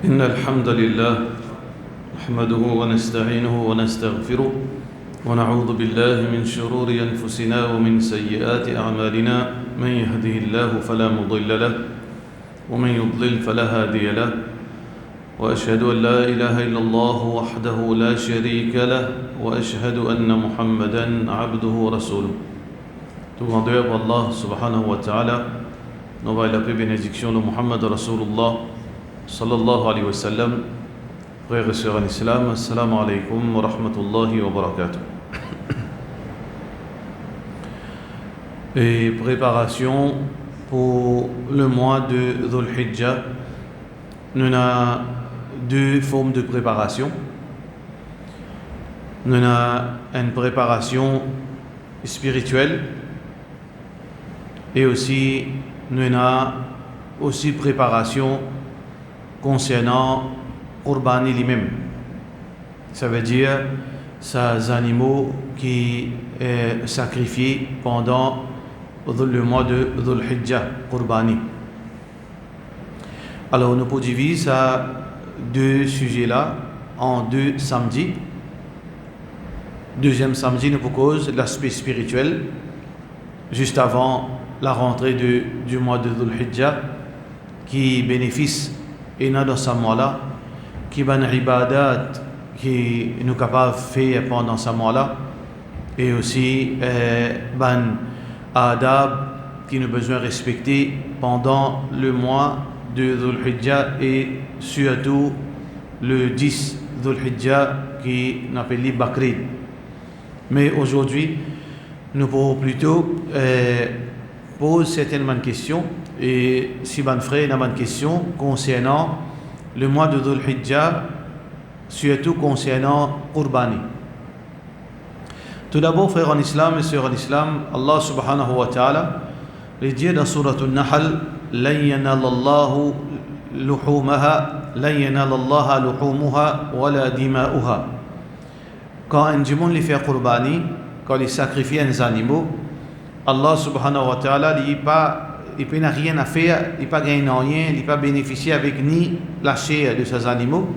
إن الحمد لله نحمده ونستعينه ونستغفره ونعوذ بالله من شرور أنفسنا ومن سيئات أعمالنا من يهده الله فلا مضل له ومن يضلل فلا هادي له وأشهد أن لا إله إلا الله وحده لا شريك له وأشهد أن محمدا عبده ورسوله. Tout grandeur pour Allah subhanahu wa ta'ala, nous va la paix bénédiction de Muhammad Rasulullah sallallahu alayhi wa sallam. Frères et sœurs en islam, assalamu alaykum wa rahmatullahi wa barakatuh. Et préparation pour le mois de Dhul Hijjah, nous avons deux formes de préparation. Nous avons une préparation spirituelle et aussi nous avons aussi préparation concernant Qurbani lui-même. Ça veut dire ces animaux qui sont sacrifiés pendant le mois de Dhul Hijjah, Qurbani. Alors nous pouvons diviser ces deux sujets-là en deux samedis. Deuxième samedi, nous pouvons l'aspect spirituel, juste avant la rentrée du mois de Dhul Hijjah, qui bénéficie et dans ce mois-là, qui ban ibadat qui nous capable de faire pendant ce mois-là, et aussi ban adab qui nous besoin de respecter pendant le mois de Dhul Hijjah et surtout le 10 Dhul Hijjah qui nous appelle Bakrid. Mais aujourd'hui, nous pourrons plutôt poser certaines questions, et si ban frère a une question concernant le mois de Dhul Hijjah, surtout concernant Qurbani. Tout d'abord, frères en islam et sœurs en islam, Allah subhanahu wa ta'ala les dit dans Surah An-Nahl: لن ينال الله لحومها ولا دماؤها. Quand un démon les fait Qurbani, quand il sacrifie des animaux, Allah subhanahu wa ta'ala il n'a rien à faire, il n'a pas gagné rien, il n'a pas bénéficié avec ni la chair de ces animaux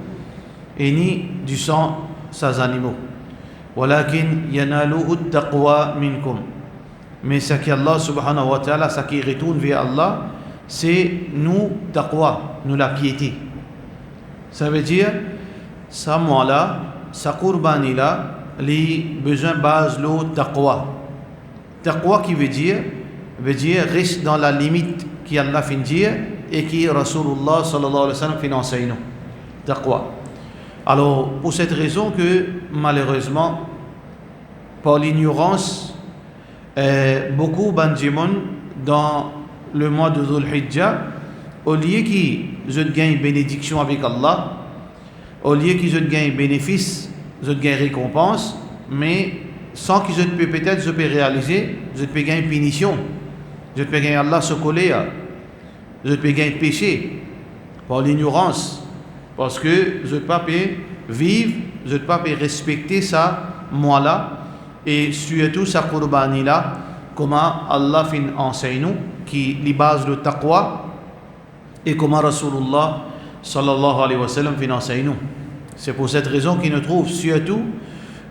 et ni du sang de ces animaux. ولكن يناله التقوى منكم. Mais ce qu'Allah subhanahu wa ta'ala, ce qui retourne vers Allah, c'est nous, taqwa, nous la piété. Ça veut dire, ça mois-là, ça qurbani-là, les besoins base l'eau taqwa. Taqwa qui veut dire reste dans la limite qui Allah fin dire et qui Rasulullah sallallahu alayhi wa sallam fin enseigne nous. Taqwa. Alors, pour cette raison que, malheureusement, par l'ignorance, beaucoup bandimon dans le mois de Dhul Hijjah, au lieu qu'ils gagnent bénédiction avec Allah, au lieu qu'ils gagnent bénéfice, ils gagnent récompense, mais sans qu'ils peut-être réaliser, ils peuvent gagner punition, ils peuvent gagner Allah se coller, ils peuvent gagner péché par l'ignorance, parce que ils ne peuvent pas vivre, ils ne peuvent pas respecter ça, moi-là, et surtout sa qurbani-là, comment Allah fin enseigne nous, qui les base le taqwa, et comment Rasulullah sallallahu alayhi wa sallam fin enseigne nous. C'est pour cette raison qu'il nous trouve surtout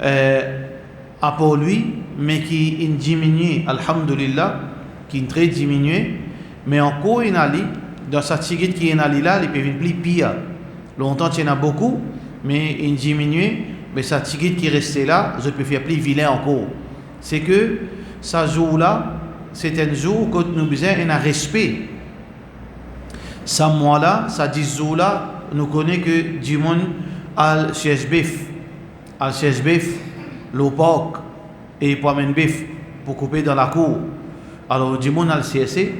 à pour lui, mais qui est diminué, alhamdulillah, qui est très diminué, mais encore il a dans sa tigite qui est allé là, il peut venir plus pire. Longtemps il y en a beaucoup, mais il diminué, mais sa tigite qui est restée là, je peux faire plus vilain encore. C'est que ce jour-là, c'est un jour que nous besoin un respect. Ce mois-là, ça 10 jours-là, nous connaissons que du monde al-chesbif, le porc et poimen bif pour couper dans la cour. Alors, du monde al-CSC,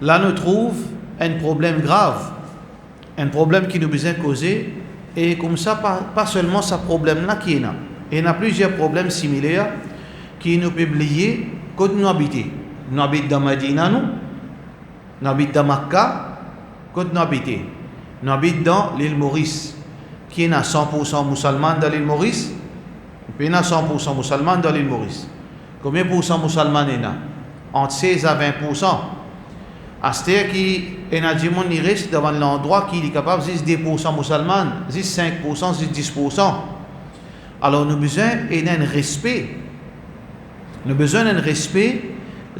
là nous trouve un problème grave, un problème qui nous besoin causer, et comme ça, pas seulement ce problème-là qui est là. Il y a plusieurs problèmes similaires qui nous publient quand nous habitons. Nous habitons dans Medina, nous habitons dans Makkah, quand nous habitons. Nous habitons dans l'île Maurice, qui est à 100% musulman dans l'île Maurice. Il y a 100% musulman dans l'île Maurice. Combien de pourcents musulmans il y a? Entre 16 à 20%. C'est-à-dire qu'il y a des gens qui restent devant l'endroit qui est capable de 10% musulmans, 5%, 10%. Alors nous avons besoin d'un respect. Nous avons besoin d'un respect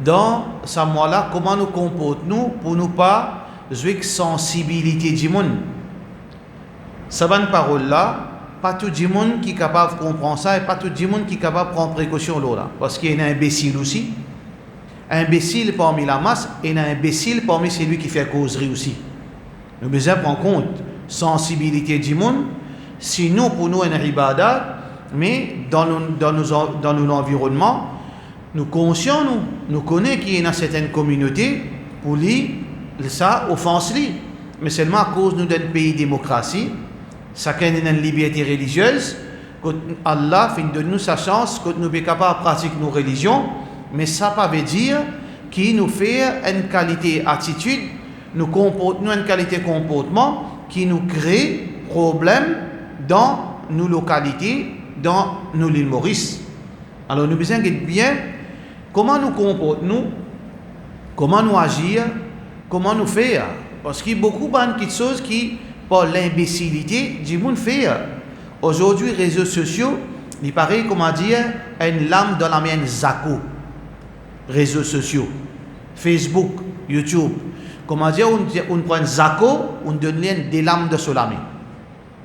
dans ce mois-là, comment nous comportons pour ne pas jouer sensibilité du monde. Ça bonne parole-là, pas tout le monde qui est capable de comprendre ça et pas tout le monde qui est capable de prendre précaution là. Parce qu'il y a un imbécile aussi. Imbécile parmi la masse et un imbécile parmi celui qui fait causerie aussi. Nous devons prendre compte sensibilité du monde, sinon pour nous un ibadat, mais dans nos environnements, nous conscients, nous connaissons qu'il y a certaines communautés pour lui, ça offense lui. Mais seulement à cause nous d'un pays démocratie, chacun a une liberté religieuse, que Allah fait de nous sa chance, que nous sommes capables de pratiquer nos religions. Mais ça ne veut pas dire qu'il nous fait une qualité attitude, nous une qualité comportement qui nous crée problème dans nos localités, dans nos îles Maurice. Alors nous devons savoir bien comment nous comportons, comment nous agir, comment nous faire. Parce qu'il y a beaucoup de choses qui, par l'imbécilité du monde, fait. Aujourd'hui, les réseaux sociaux, il paraît, comment dire, une lame dans la main Zako. Réseaux sociaux, Facebook, YouTube. Comment dire, on prend Zako, on donne des lames de solamé.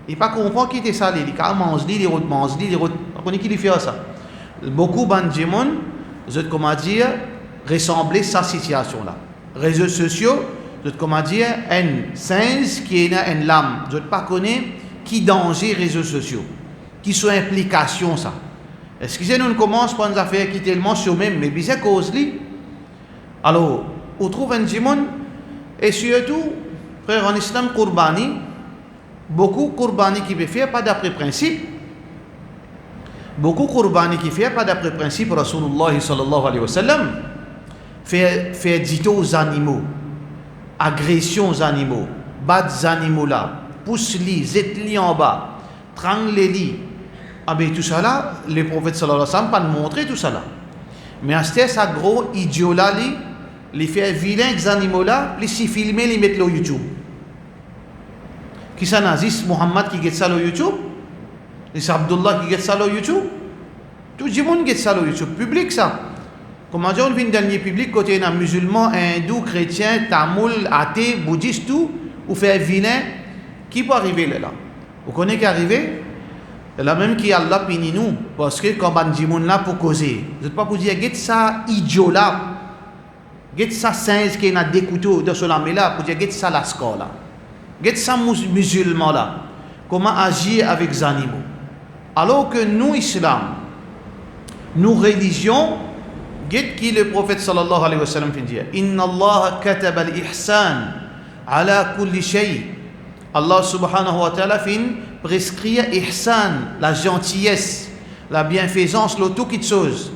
Il ne pas comprendre qui était ça, il mange, il mange, il connaît qui fait ça. Beaucoup de gens, comment dire, ressembler à cette situation-là. Réseaux sociaux, comment dire, un singe qui est une lame. Je ne pas connaître qui danger réseaux sociaux, qui sont implications ça. Excusez-nous, on commence par une affaire qui est tellement sur même, mais bien cause-li. Alors, on trouve un jimon, et surtout, frère en islam, Qurbani, beaucoup Qurbani qui peut faire pas d'après principe. Beaucoup Qurbani qui fait pas d'après principe, Rasulullah sallallahu alayhi wa sallam, fait dito aux animaux, agression aux animaux, battre les animaux là, pousse-li, zette-li en bas, trangle-li. Ah ben tout ça là, le prophète sallallahu alayhi wa sallam pas montré tout ça là. Mais à ce ça gros idiot là, les fait vilain des animaux là, les s'y filmer, les mettre sur YouTube. Qui ça nazis Muhammad qui get ça sur YouTube? C'est Abdullah qui get ça sur YouTube? Tout le monde get ça sur YouTube, public ça. Comment dire, on vient dans le public côté d'un musulman, hindou, chrétien, tamoul, athée, bouddhiste, tout, ou fait vilain, qui peut arriver là? Vous connaissez qui arrive? La même qui Allah puni nous, parce que quand on dit là pour causer, vous n'êtes pas pour dire, get ça idiot là, get ça singe qui a des couteaux de cela, mais là, pour dire, get ça la score là, get ça musulman là, comment agir avec les animaux. Alors que nous, islam, nous, religion, get qui le prophète sallallahu alayhi wa sallam fait dire, Inna Allah katab al-ihsan ala kulli shay. Allah subhanahu wa ta'ala fait prescrire ihsan, la gentillesse, la bienfaisance, le tout qui chose.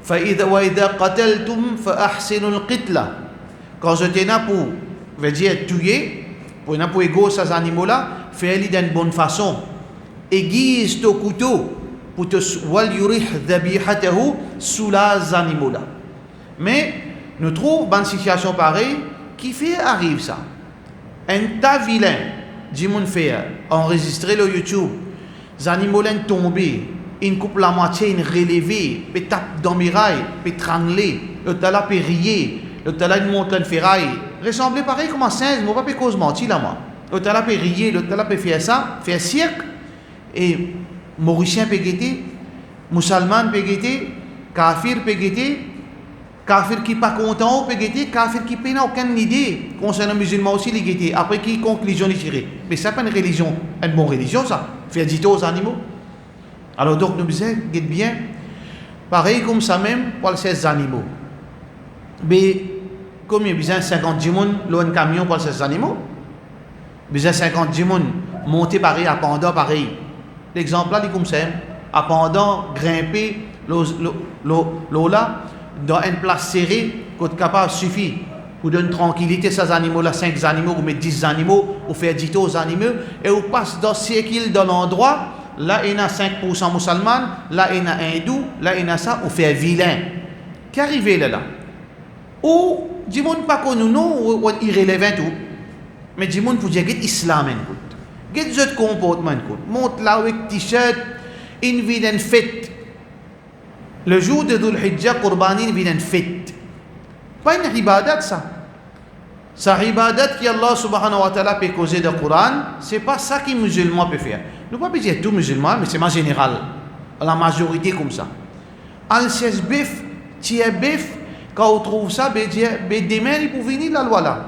وَإِذَا قَتَلْتُمْ فَأَحْسِنُوا الْقِتْلَةِ. Quand je t'ai là pour, veut dire tuer, pour égaux ces animaux-là, fais-le d'une bonne façon. Aiguise ton couteau pour te وَلْيُرِحْ ذَبِيحَتَهُ sous les animaux-là. Mais nous trouvons une situation pareille qui fait arrive ça. Un tas vilain, du monde fait enregistrer le YouTube, les animaux sont tombés, ils coupent la moitié, ils relèvent, ils tapent dans les murailles, ils trangler, le tala peut rire, le tala monte une ferraille, ressemble pareil comme un singe, moi pas cause mentir là moi. Le tala peut rire, le tala peut faire ça, faire cirque, et Mauricien peut guetter, musulman peut guetter, kafir peut guetter, kafir qui n'est pas content peut guetter, kafir qui n'a aucune idée concernant les musulmans aussi les guetter. Après qui conclusion les tirer. Mais ça n'est pas une religion, une bonne religion ça, faire dire aux animaux. Alors donc nous disons, guette bien, pareil comme ça même pour ces animaux. Mais comme il y a besoin de 50 personnes, un camion pour ces animaux, besoin de 50 personnes, monter pareil, à pendant pareil. L'exemple là, il est comme ça, à pendant, grimper, l'eau là, dans une place serrée, côté capable suffit pour donner tranquillité à ces animaux-là, 5 animaux, ou mettre 10 animaux, ou faire 10 aux animaux, et on passe dans cercle dans l'endroit, là il y a 5% musulmans, là il y a hindou, là il y a ça, on fait vilain. Qui arrive là? Ou du monde pas connu nous ou irrélevant tout mais du monde pour dire que l'islam écoute que ce comportement écoute monte là avec t-shirt une vie d'une fête le jour de Dhul Hijjah Qurbani une vie d'une fête pas une ibadat ça ibadat qui Allah subhanahu wa ta'ala peut causer de Coran c'est pas ça que les musulmans peuvent faire nous pas dire tout musulman mais c'est en général la majorité comme ça al siège bif tiers bif quand on trouve ça ben dire ben demain il peut venir la loi là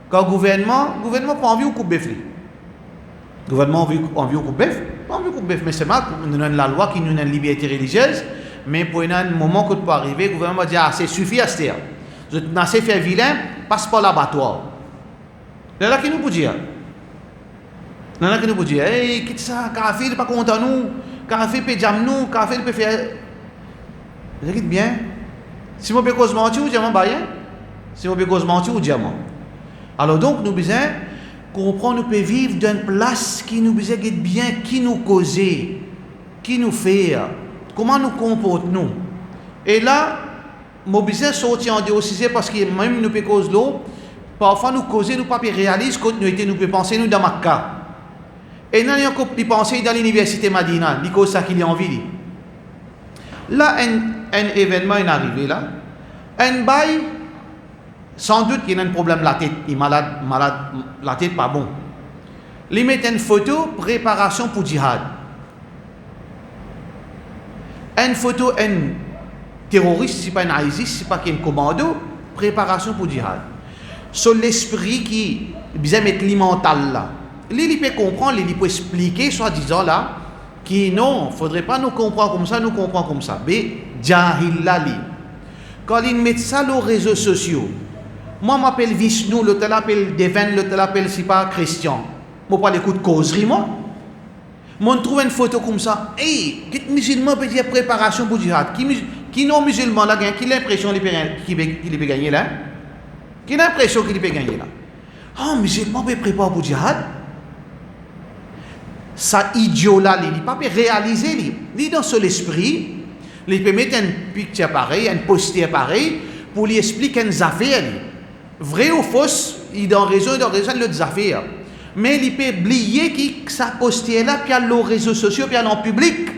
quand gouvernement pas envie ou coupe bif gouvernement envie ou coupe bif pas envie ou coupe bif mais c'est mal nous avons la loi qui nous donne une liberté religieuse mais pour un moment que peut arriver le gouvernement dit ah c'est suffit à se taire vous êtes assez fait vilain passe par l'abattoir là qui nous peut dire là qui nous peut dire hey quitte ça kafir pas content nous kafir peut jam nous kafir peut faire vous dites bien si vous pouvez cause mentir ou diamant bayen si vous pouvez cause mentir ou diamant alors donc nous besoin comprendre nous peut vivre dans une place qui nous besoin être bien qui nous causer qui nous fait comment nous comportons et là mon besoin sortir en dehors c'est parce que même nous peut cause l'eau parfois nous causer nous pas réaliser que nous peut penser nous dans Makkah et nous avons pensé dans l'université Madina il cause ça qu'il y a envie là un événement est arrivé là un bail sans doute qu'il y a un problème la tête il est malade la tête pas bon il met une photo préparation pour djihad une photo un terroriste c'est pas un ISIS c'est pas qu'un commando préparation pour djihad sur l'esprit qui bien mettre l'mental là il peut comprendre il peut expliquer soit disant là qui non faudrait pas nous comprendre comme ça mais jahil là quand ils mettent ça sur les réseaux sociaux moi m'appelle Vishnu l'autre l'appelle Deven l'autre l'appelle si pas Christian moi pas l'écoute causerie moi trouve une photo comme ça hey quel musulman peut dire préparation pour djihad qui non musulman là qui l'impression qu'il peut gagner là qui l'impression qu'il peut gagner là musulman peut préparer pour djihad ça idiot là il pas peut réaliser il dans son esprit il peut mettre un picture pareil un poster pareil pour lui expliquer une affaire vrai ou fausse il dans raison l'autre affaire mais il peut oublier que ça poster là puis à les réseaux sociaux puis à en public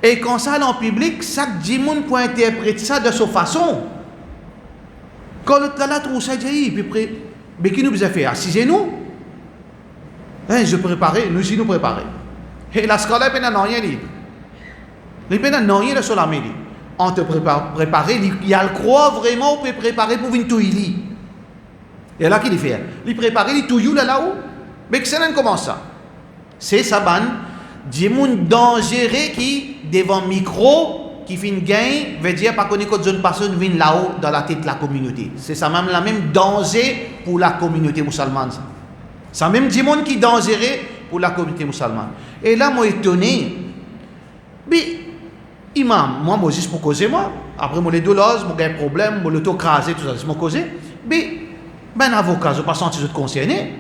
et quand ça en public chaque monde peut interpréter ça de sa façon quand l'autre là trouve ça dit mais qui nous besoin faire assisez-nous je préparais nous si nous préparer et la scolaire peine non rien dit les peine non rien sur la mairie on te préparer il y a le croire vraiment on peut préparer pour venir tout il et là qu'il fait il préparer il tout là-haut mais que ça commence ça c'est ça ban des monde dangereux qui devant micro qui fait une gain veut dire pas connaître que une personne vient là-haut dans la tête de la communauté c'est ça même la même danger pour la communauté musulmane ça même des monde qui est dangereux pour la communauté musulmane et là moi étonné mais imam moi juste pour causer moi après moi les douleurs moi j'ai un problème moi l'auto-crasé tout ça c'est moi causer mais ben avocat je pas senti autres concernés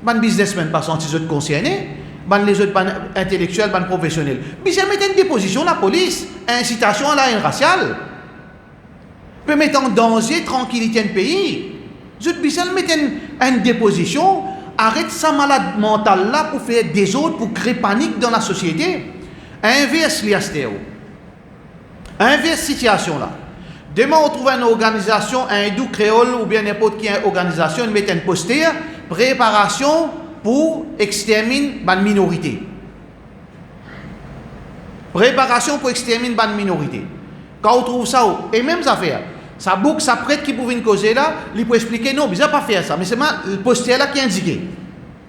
ben businessman pas senti autres concernés ben les autres ben intellectuels ben professionnels mais j'ai mis une déposition la police incitation à la haine raciale peut mettre en danger tranquillité du pays je vais mettre une déposition arrête sa malade mentale là pour faire des autres pour créer panique dans la société inverse l'IASTEO inverse situation là demain on trouve une organisation hindou créole ou bien n'importe quelle organisation ils mettent un poster préparation pour exterminer une minorité préparation pour exterminer une minorité quand on trouve ça et même affaire ça boucle ça prête qui pouvait une causer là il peut expliquer non il ne pas faire ça mais c'est le poster là qui est indiqué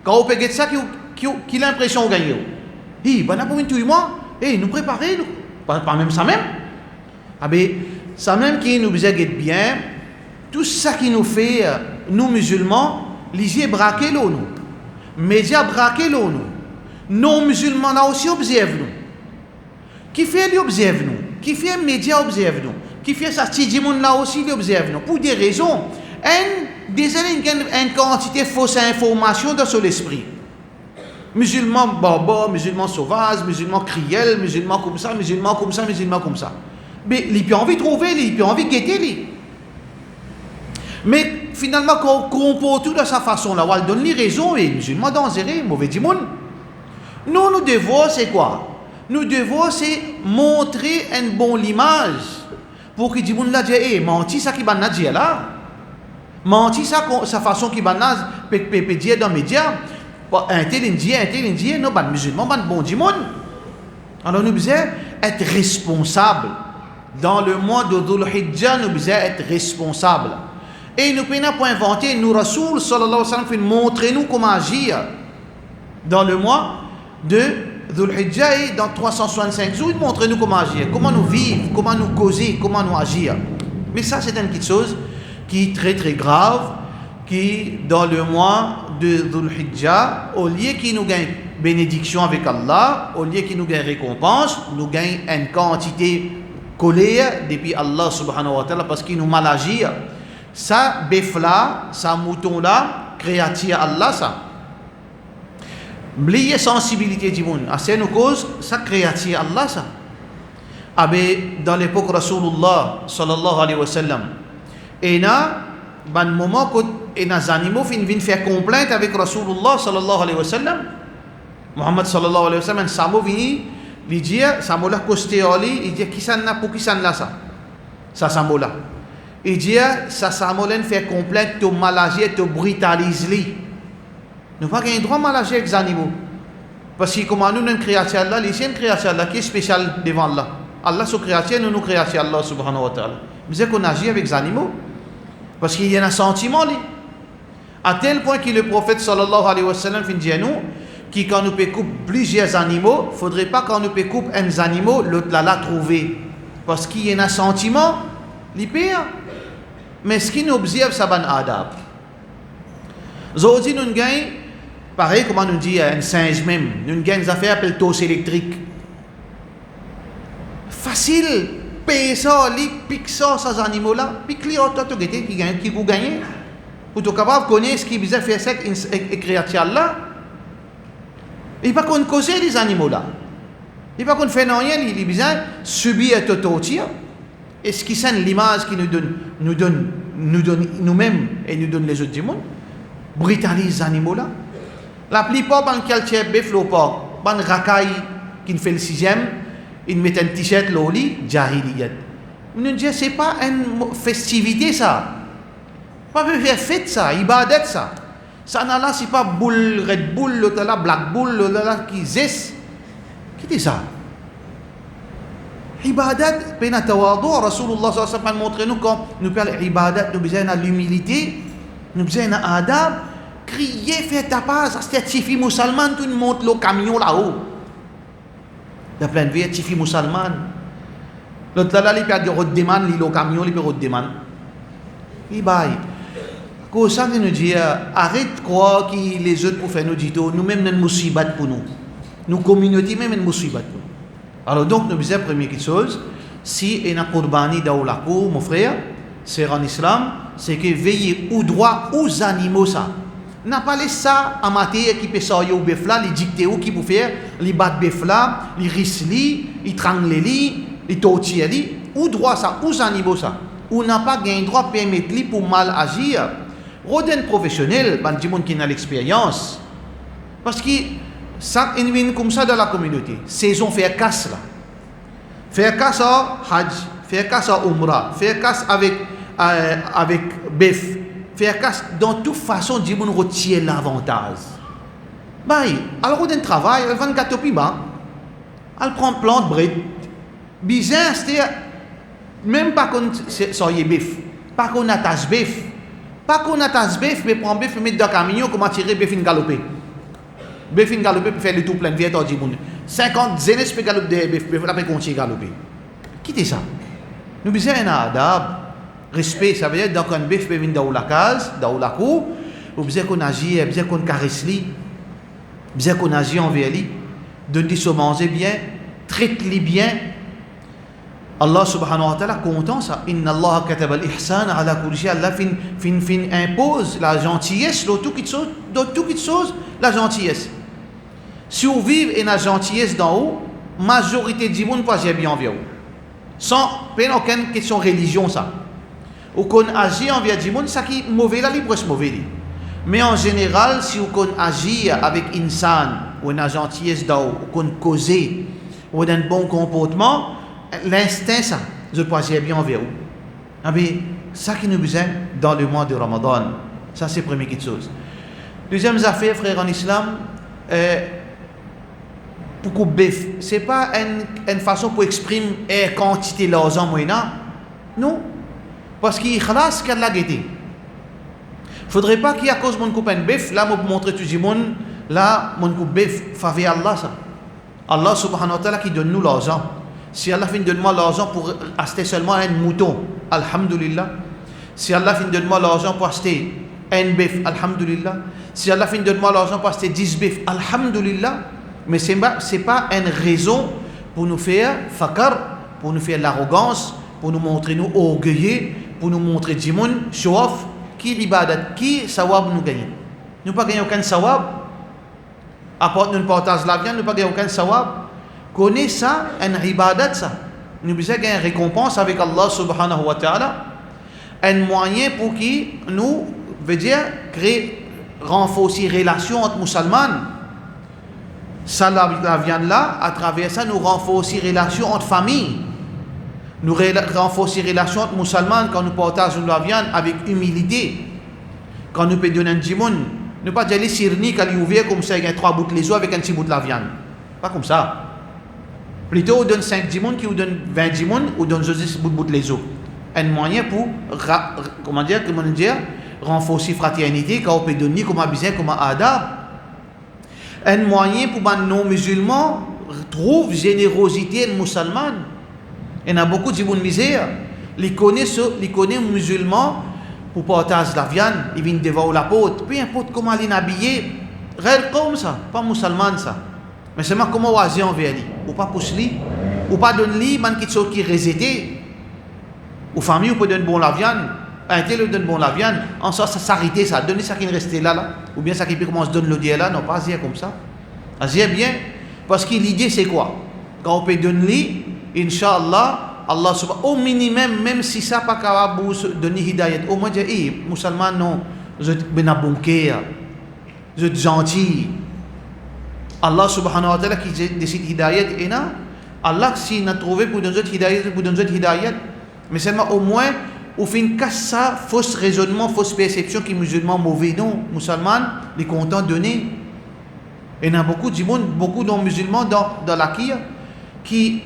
quand on peut get ça qui l'impression de gagner ben là pour une tout moi nous préparer nous pas même ça même ben ça même qui nous besoin d'être bien tout ça qui nous fait nous musulmans les yeux braqués là nous médias braqués là nous non musulmans là aussi observent nous qui fait les observe nous qui fait médias observe nous qui fait ça petit monde là aussi les observe nous pour des raisons une quantité de fausses informations dans son esprit musulmans barbares musulmans sauvages musulmans criels musulmans comme ça mais il peut envie de trouver il peut envie de guetter Mais finalement, quand on comporte tout de sa façon-là, on donne les raisons, et musulmans dangereux, mauvais du monde. Nous devons, c'est quoi? Nous devons, c'est montrer une bonne image. Pour que du monde là dise, eh, menti ça qui va dire là. Menti ça, sa façon qui va dire dans les médias. Un tel indien, non, ban musulman, ban bon du monde. Alors nous devons être responsables. Dans le mois de Dhul Hijjah, nous devons être responsables. Et nous ne pouvons pas inventer, nous, Rasoul, sallallahu alayhi wa sallam, montrez-nous comment agir dans le mois de Dhul Hijjah et dans 365 jours, montrez-nous comment agir, comment nous vivre, comment nous causer, comment nous agir. Mais ça, c'est une petite chose qui est très très grave, qui, dans le mois de Dhul Hijjah, au lieu qu'il nous gagne bénédiction avec Allah, au lieu qu'il nous gagne récompense, nous gagne une quantité colère depuis Allah subhanahu wa ta'ala parce qu'il nous mal agir. Ça, bœuf là, ça mouton là, créature Allah, ça. Oubliez sensibilité du monde. À c'est une cause, ça créature Allah, ça. Dans l'époque Rasulullah sallallahu alayhi wa sallam, et là, dans le moment où les animaux viennent faire complainte avec Rasulullah sallallahu alayhi wa sallam, Muhammad sallallahu alayhi wa sallam, Samo vient lui dire, Samo là, costéoli, il dit, qui s'en a pour qui s'en a ça? Ça, Samo là. Il dit, ça, Samo là, fait complainte, te malager, te brutaliser. Nous n'avons pas le droit de malager avec les animaux. Parce que comme nous, une créature là, c'est une créature là qui est spéciale devant Allah. Allah, c'est créature, nous créature Allah subhanahu wa ta'ala. Vous savez qu'on agit avec les animaux. Parce qu'il y a un sentiment, à tel point que le prophète sallallahu alayhi wa sallam dit à nous, que quand nous peut couper plusieurs animaux, il ne faudrait pas quand nous peut couper un animal, l'autre là trouver. Parce qu'il y a un sentiment, les pire. Mais ce qui nous observe, c'est un adab. Aujourd'hui, nous gagnons, pareil comme on dit un singe même, nous gagnons des affaires appelées tosse électrique. Facile, payer ça, pique ça, ces animaux-là, pique les autres qui vous gagnez. Pour être capable de connaître ce qui vous a fait cette créature-là. Il n'y a pas qu'on cause les animaux-là. Il n'y a pas qu'on fait rien, il a besoin de subir et de torture. Et ce qui c'est l'image qui nous donne nous-mêmes et nous donne les autres du monde. Brutalise les animaux-là. La plupart, quand quelqu'un bœuf le porc, quand racaille qui fait le 6e, ils mettent un t-shirt là au lit, jahiliyat. Nous disons, c'est pas une festivité ça. Pas faire fête ça, ibadat ça. Ça n'a là, c'est pas boule, Red Bull, l'autre là, Black Bull, l'autre là, qui zest. Qui dit ça? Ibadat, pena tawadu, Rasulullah sallallahu alayhi wa sallam montre nous quand nous parlons ibadat, nous besoin de l'humilité, nous besoin d'adab, crier, faire tapas, c'est tifi musulman, tout le monde le camion là-haut. Il y a plein de vie, tifi musulman. L'autre là, il peut dire redemande, il le camion, il peut redemande. Il baille. Quand ça nous dit, arrête de croire que les autres pour faire nos dito, nous-mêmes nous musibat pour nous. Nous communauté même nous musibat pour nous. Alors donc nous disons première chose, si il y a un qurbani dans la cour, mon frère, c'est en islam, c'est que veiller au droit aux animaux ça. N'a pas laissé ça à matière qui peut sortir au bœuf là, les dicter qui peut faire, les battre bœuf là, les risli, les trangler les tortiller au droit ça, aux animaux ça. On n'a pas gain droit de permettre pour mal agir. Rodin professionnel, ben du monde qui a l'expérience. Parce que ça vient comme ça dans la communauté. Saison faire casse là. Faire casse à Hajj, faire casse à Umrah, faire casse avec bœuf, faire casse dans toute façon du monde retient l'avantage. Bye. Alors Rodin travaille, elle vend gâteau piment. Elle prend plante bread. Bizarre, c'est même pas qu'on soyez bœuf, pas qu'on attache bœuf. Pas qu'on attache bœuf, mais prend bœuf, mettre dans le camion, comment tirer bœuf in galopé. Bœuf in galopé pour faire le tout plein de vie à du monde. 50 zénès peut galoper de bœuf, là peut continuer à galoper. Quittez ça. Nous besoin un adab, respect, ça veut dire donc un bœuf peut venir dans la case, dans la cour, nous besoin qu'on agit, besoin qu'on caresse lui, besoin qu'on agit envers lui, donne-lui se manger bien, traite-lui bien. Allah subhanahu wa ta'ala content ça. Inna Allah kataba al-ihsan ala kulli shay. Allah fin impose la gentillesse dans toute chose, la gentillesse. Si vous vivez une gentillesse d'en haut, majorité du monde va bien envers vous. Sans aucune question religion ça. ou qu'on agit envers du monde, ça qui est mauvais là, il est mauvais. Mais en général, si on agit avec insan, ou une gentillesse ou qu'on cause, ou un bon comportement, l'instinct, ça, je peux agir bien envers vous. Ah bien, ça qui nous besoin dans le mois de Ramadan. Ça, c'est la première chose. Deuxième affaire, frère en islam, pour bif, ce n'est pas une façon pour exprimer une quantité d'argent moyenne. Non. Parce qu'il y a ce qu'il y a de la gaieté. Il ne faudrait pas qu'il y ait à cause de mon copain bif, là, je montre tout le monde, là, mon copain bif, faveur Allah, ça. Allah subhanahu wa ta'ala qui donne nous l'argent. Si Allah finit de donner l'argent pour acheter seulement un mouton, alhamdulillah. Si Allah finit de donner l'argent pour acheter un bif, alhamdulillah. Si Allah finit de donner l'argent pour acheter 10 bifs, alhamdulillah. Mais ce n'est pas une raison pour nous faire fakar, pour nous faire l'arrogance, pour nous montrer nous orgueilleux, pour nous montrer du monde, show off, qui l'ibadat, qui sawab nous gagne. Nous pas gagner aucun sawab. Apporte nous partage la viande, nous pas gagner aucun sawab. Connais ça, un ibadat ça. Nous besoin gagner récompense avec Allah subhanahu wa ta'ala. Un moyen pour qui nous, veut dire, créer, renforcer relation entre musulmans. Ça, la viande là, à travers ça, nous renforcer relation entre familles. Nous renforcer relation entre musulmans quand nous partageons la viande avec humilité. Quand nous pouvons donner un djimoun. Ne pas dire les sirni quand il ouvert comme ça, il y a 3 bouts de les os avec un petit bout de la viande. Pas comme ça. Plutôt, on donne 5 djimoun qui vous donne 20 djimoun ou donne 10 bouts de les os. Un moyen pour, comment dire, renforcer fraternité, quand on peut donner comme besoin, comme adab. Un moyen pour les non-musulmans trouver générosité musulmane. Il y a beaucoup de gens misère. Ils connaissent les musulmans pour partager la viande, ils viennent devant la porte. Peu importe comment ils sont habillés, rien comme ça, pas musulman ça. Mais c'est comment on agit envers lui. Ou pas pousser lui, ou pas donner lui, man qui sont qui résété. Ou famille, ou peut donner bon la viande. Un tel donne bon la viande, en ça s'arrêter ça, donner ça qui ne restait là, ou bien ça qui commence à donner le dia là, non pas agir comme ça. Agir bien, parce que l'idée c'est quoi? Quand on peut donner lui, Inch'Allah, Allah subhanahu au minimum, même si ça pas capable de donner hidayat, au moins dire, musulman non, je suis bien bon cœur, je suis gentil. Allah subhanahu wa ta'ala qui décide hidayat, et non, Allah s'il a trouvé pour donner hidayat, mais seulement au moins, au fin casse ça, fausse raisonnement, fausse perception qui est musulman mauvais, non, musulman, les contents de donner. Et il y a beaucoup de monde, beaucoup de musulmans dans la Kia qui,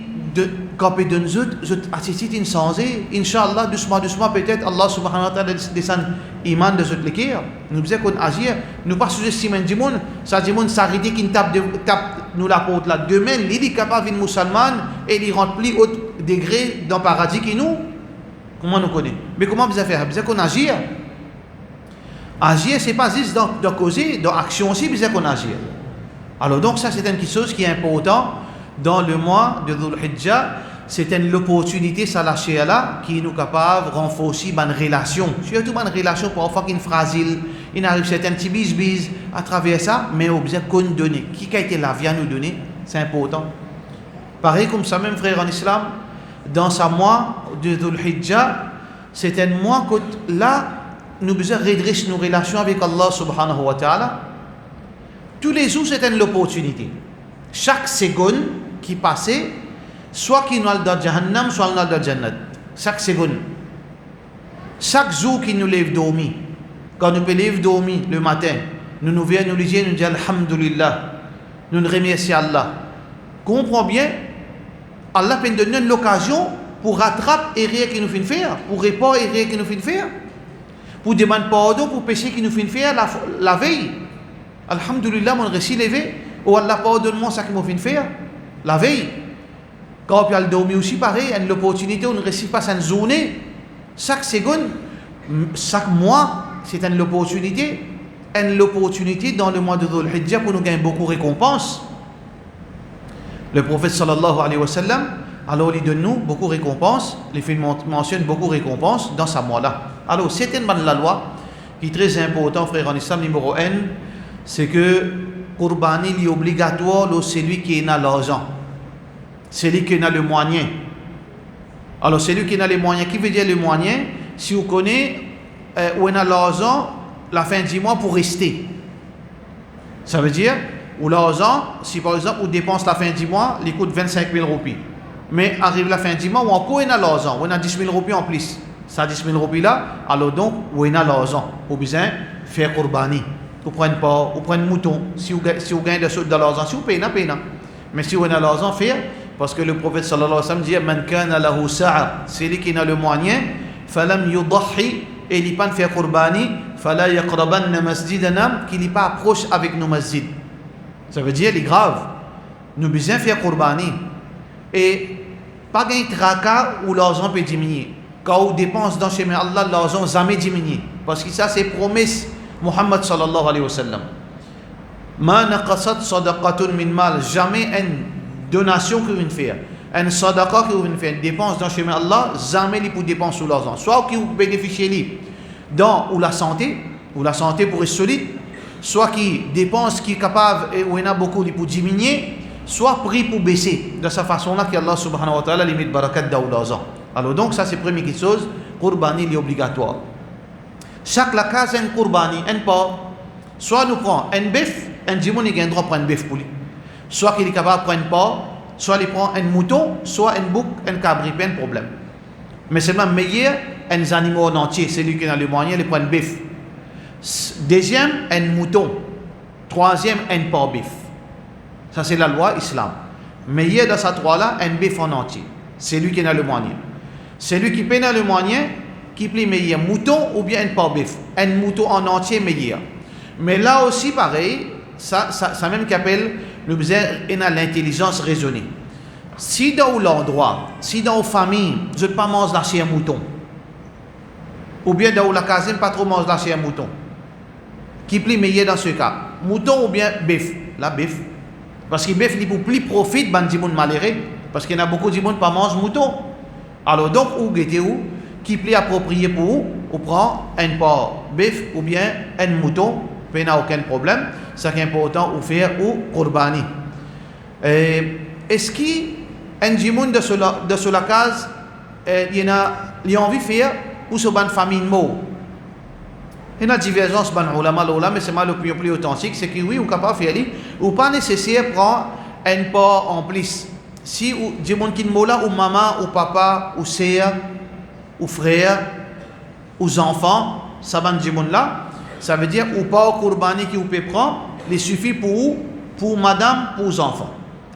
quand ils donnent je assiste une sensée, Inch'Allah, doucement, peut-être, Allah subhanahu wa ta'ala descend iman de cette Kia. Nous faisons qu'on agir, nous pas sous-estimer du monde, ça dit monde s'arrêter qui tape nous la porte là. Demain, il est capable de musulman et il rentre plus haut degré dans le paradis qui nous. Comment nous connaît? Mais comment vous faire? Vous qu'on agir. Agir, ce n'est pas juste dans causer, dans action aussi, vous qu'on agir. Alors donc ça, c'est une chose qui est importante dans le mois de Dhul Hijjah. C'est une opportunité, ça lâcher là, qui nous capable de renforcer une relation. Surtout une relation pour avoir une fragile, il arrive certains petits bis à travers ça, mais on besoin qu'on donne. Qui a été la vie à nous donner? C'est important. Pareil comme ça, même frère en islam, dans ce mois de Dhul Hijjah, c'est un mois que là, nous devons redresser nos relations avec Allah subhanahu wa ta'ala. Tous les jours, c'est une opportunité. Chaque seconde qui passe, soit qui nous a dans Jahannam, soit nous a dans Jannat. Chaque seconde. Chaque jour qui nous lève dormi, quand nous lève dormi le matin, nous nous venons, nous disons, nous disons Alhamdulillah, nous nous remercions Allah. Comprends bien, Allah peut nous donner l'occasion pour rattraper erreur qui nous fait faire, pour répondre à erreur qui nous fait faire, pour demander pardon pour péché qui nous fait faire la veille. Alhamdulillah, mon récit levé, ou Allah pardonne-moi ça qui m'a fait faire la veille. Quand on peut dormir aussi, pareil, une opportunité, on ne récit pas une journée. Chaque seconde, chaque mois, c'est une opportunité dans le mois de Dhul Hijjah pour nous gagner beaucoup de récompenses. Le prophète sallallahu alayhi wa sallam, alors il donne nous beaucoup de récompenses, les films mentionnent beaucoup de récompenses dans ce mois-là. Alors, c'est une bonne la loi qui est très important, frère en islam, numéro 1, c'est que Qurbani est obligatoire, c'est lui qui a l'argent. C'est lui qui a le moyen. Alors, c'est lui qui a les moyens. Qui veut dire le moyen? si vous connaissez où on a l'argent la fin du mois pour rester. Ça veut dire, ou l'argent, si par exemple, on dépense la fin du mois, il coûte 25 000 roupies. Mais arrive la fin du mois, ou encore on a l'argent, on a 10 000 roupies en plus. Ça 10 000 roupies là, alors donc, on a l'argent. Vous besoin faire qurbani. Vous prenez pas, vous prenez mouton. Si vous gagnez de l'argent, si vous payez, payez. Mais si vous avez l'argent, faire, parce que le prophète sallallahu alayhi wa sallam dit, man kana lahu sa'a, c'est lui qui a le moyen, falam yudahi, et il pas faire qurbani, fala yaqrabanna masjidana, qu'il n'est pas approche avec nos masjids. Ça veut dire, il est grave. Nous besoin faire qurbani. Et pas gagner tracas où l'argent peut diminuer. Quand on dépense dans le chemin Allah, l'argent jamais diminue. Parce que ça, c'est promesse Muhammad sallallahu alayhi wa sallam. Ma naqasat sadaqatun min mal. Jamais une donation que vous faites. Une sadaqa que vous faites, une dépense dans le chemin Allah, jamais il peut dépenser sur l'argent. Soit qui vous bénéficiez dans ou la santé pour être solide, soit qui dépense qui est capable et où il y en a beaucoup pour diminuer, soit prix pour baisser. De cette façon-là qu'Allah subhanahu wa ta'ala limite barakat dans l'argent. Alors donc ça c'est la première chose, qurbani est obligatoire. Chaque la case a un qurbani, un porc. Soit nous prenons un bœuf, un djimoun il a le droit de prendre un bœuf pour lui. Soit qu'il est capable de prendre un porc, soit il prend un mouton, soit un bouc, un cabri, pas un problème. Mais c'est même meilleur un animal en entier, c'est lui qui a le moyen, il prend un bœuf. Deuxième, un mouton. Troisième, un porc bœuf. Ça c'est la loi islam. Meilleur dans ces trois-là, un bœuf en entier. C'est lui qui a le moyen. C'est lui qui peine le moyen, qui plie meilleur mouton ou bien un porc bœuf. Un mouton en entier meilleur. Mais là aussi pareil, ça même qu'appelle le besoin a l'intelligence raisonnée. Si dans l'endroit, si dans la famille, je ne pas manger la chair mouton, ou bien dans la caserne, pas trop manger la chair mouton, qui plie meilleur dans ce cas, mouton ou bien bœuf, la bœuf, parce que bœuf il plus profite ban di moun malheureux, parce qu'il y en a beaucoup de monde pas mange mouton. Alors donc où guettez où qui plie approprié pour vous, on prend un porc bœuf ou bien un mouton, il n'y a aucun problème. Ce qui est important ou faire ou qurbani. Est-ce qu'un djimoun de cela case il y a envie de faire ou ce ban famille mot. Il y a divergence ban ulama mais c'est mal le plus authentique, c'est que oui, on est capable de faire ou pas nécessaire prendre un porc en plus. Si djimoun qui mot là ou maman ou papa ou sœur ou frère ou enfants, ça ban djimoun là, ça veut dire ou pas au qurbani qui vous peut prendre, il suffit pour madame, pour les enfants.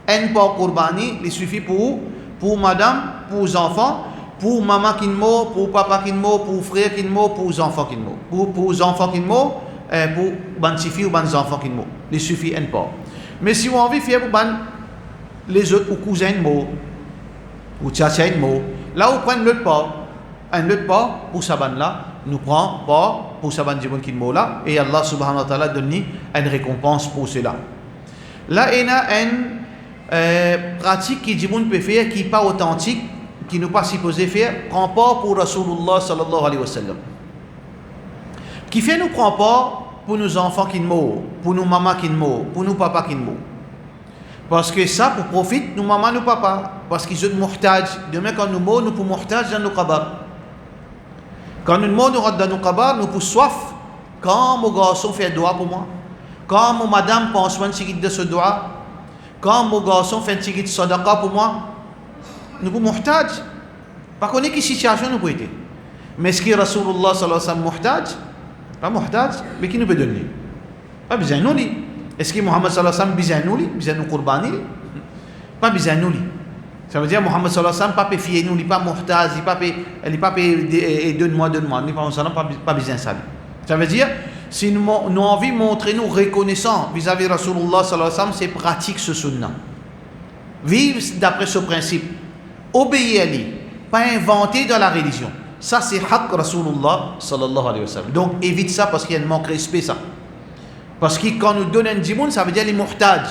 Un porc qurbani, il suffit pour madame, pour les enfants, pour maman qui mot, pour papa qui mot, pour frère qui mot, pour les enfants qui mot. Pour les enfants qui mot, pour ban suffit ou ban enfants qui mot. Il suffit un porc. Mais si vous avez envie de faire pour ban les autres ou cousins mot, ou tchatcha mot, là vous prenez l'autre porc, un autre porc pour sa ban là, nous prenons porc pour sa ban djimoun qui mot là, et Allah subhanahu wa ta'ala donne une récompense pour cela. Là, il y a une pratique qui djimoun peut faire qui n'est pas authentique, qui n'est pas supposé faire, prend pas pour Rasulullah sallallahu alayhi wa sallam. Qui fait nous prend pas pour nos enfants qui mourent, pour nos mamans qui mourent, pour nos papas qui mourent. Parce que ça, pour profiter, nos mamans, nos papas, parce qu'ils sont muhtaj. Demain, quand nous mourons, nous pouvons muhtaj dans nos kabar. Quand nous mourons, nous rentrons dans nos kabar, nous pouvons soif. Quand mon garçon fait doigt pour moi, quand mon madame pense un petit de ce doigt, quand mon garçon fait un petit de sadaqa pour moi, nous pouvons muhtaj. Pas qu'on ait quelle situation nous pouvons être. Mais est-ce que Rasulullah sallallahu alayhi wa sallam muhtaj? Pas muhtaj, mais qui nous peut donner? Pas besoin de nous. Est-ce que Muhammad sallallahu alayhi wa sallam besoin de nous qurbani? Pas besoin de nous. Ça veut dire Muhammad sallallahu alayhi wa sallam pas fier nous, il pas muhtaj, il pas donne-moi, il pas besoin de ça. Ça veut dire si nous avons envie de montrer nous reconnaissants vis-à-vis de Rasulullah sallallahu alayhi wa sallam, c'est pratique ce sunnah. Vivre d'après ce principe. Obéir à lui, pas inventer dans la religion. Ça c'est haq Rasulullah sallallahu alayhi wa sallam. Donc évite ça parce qu'il y a un manque de respect ça. Parce que quand nous donnons un djimoun, ça veut dire les muhtaj.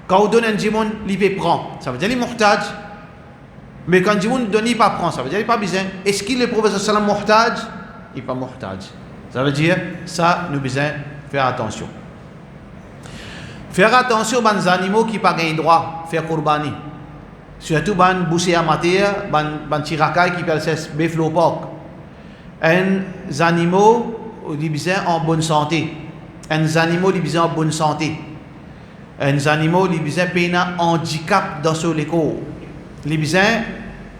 Quand on donne un djimoun, il prend. Ça veut dire les muhtaj. Mais quand un djimoun donne, il pas prend. Ça veut dire il pas besoin. Est-ce qu'il est le prophète sallallahu alayhi wa sallam muhtaj? Il n'est pas muhtaj. Ça veut dire ça, nous besoin faire attention. Faire attention aux animaux qui n'ont pas gagné droit, faire qurbani. Surtout les bouchers amateurs, les tiracailles qui peuvent bœuf ou porc. un animaux li besoin en bonne santé, un animaux li besoin en bonne santé, un animaux li besoin pena handicap dans son corps, li besoin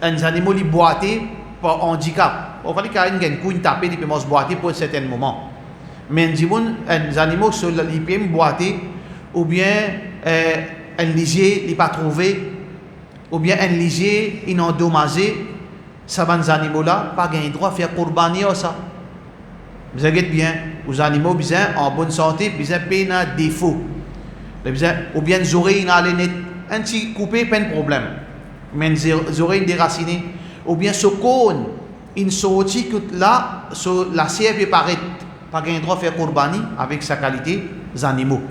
un animaux li boiter par handicap. On va dire qu'il y a une couille tapée, il peut se boiter pour un certain moment. Mais un animaux sur li peut boiter ou bien un lisier il pas trouvé ou bien un lisier il endommagé, ça va les animaux là pas gain droit faire qurbani ça. Vous avez bien, les animaux besoin en bonne santé, besoin pas de défaut. Ou bien les oreilles net, un petit coupé pas de problème. Mais les oreilles déracinées ou bien ce cône une sortie que là sur la serre peut paraître pas gain droit faire qurbani avec sa qualité les animaux.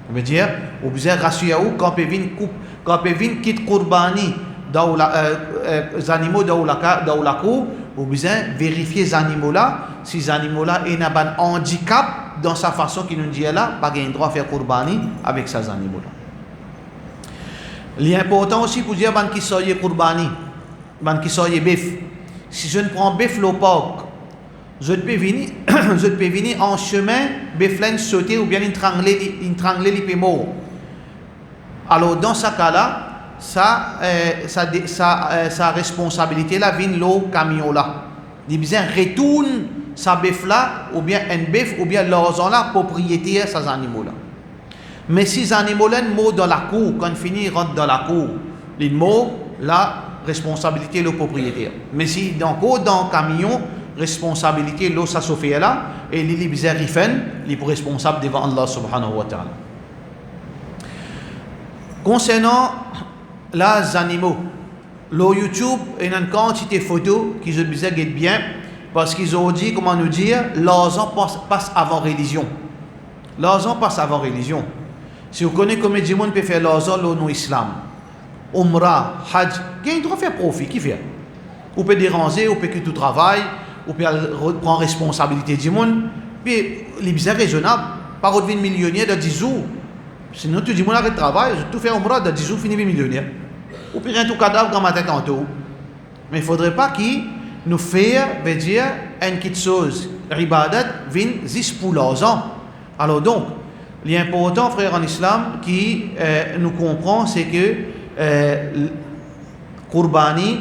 Ça veut dire ou besoin rassurer ou quand peut venir coupe quand peut venir quitte qurbani dans les animaux dans la cour, ou besoin vérifier les animaux là si les animaux là ont un handicap dans sa façon qui nous dit là pas gain droit faire qurbani avec ces animaux là. L'important aussi pour dire qui soyez qurbani, qui soyez bœuf. Si je ne prends bœuf le porc, je peux venir en chemin bœuf là sauter ou bien étrangler les peut mort. Alors dans ce cas là sa responsabilité là vient le camion là. Il besoin retourne sa bœuf là ou bien un bœuf ou bien l'argent là propriétaire ces animaux là. Mais si les animaux là mort dans la cour, quand fini rentre dans la cour, les mots la responsabilité le propriétaire. Mais si dans le camion responsabilité l'eau ça se fait là et les besoin il est responsable devant Allah subhanahu wa ta'ala. Concernant les animaux, le YouTube il y a une quantité de photos qui je besoin d'être bien parce qu'ils ont dit comment nous dire l'argent passe avant religion. L'argent passe avant religion. Si vous connaissez comment les gens peuvent faire l'argent dans l'islam, Umrah, Hajj, il doit faire profit, qui fait? Vous pouvez déranger, vous pouvez quitter tout travail, vous pouvez prendre responsabilité du monde, puis les bizarres raisonnables, pas redevenir millionnaire dans 10 jours. Sinon, tout le monde arrête de travail, tout faire Umrah dans 10 jours, finir millionnaire. Ou puis rien tout cadavre dans ma tête en tout. Mais il ne faudrait pas qu'il nous fasse, veut dire, une petite chose, ribadat, vienne juste pour l'argent. Alors donc, l'important, frère en islam, qui nous comprend, c'est que qurbani,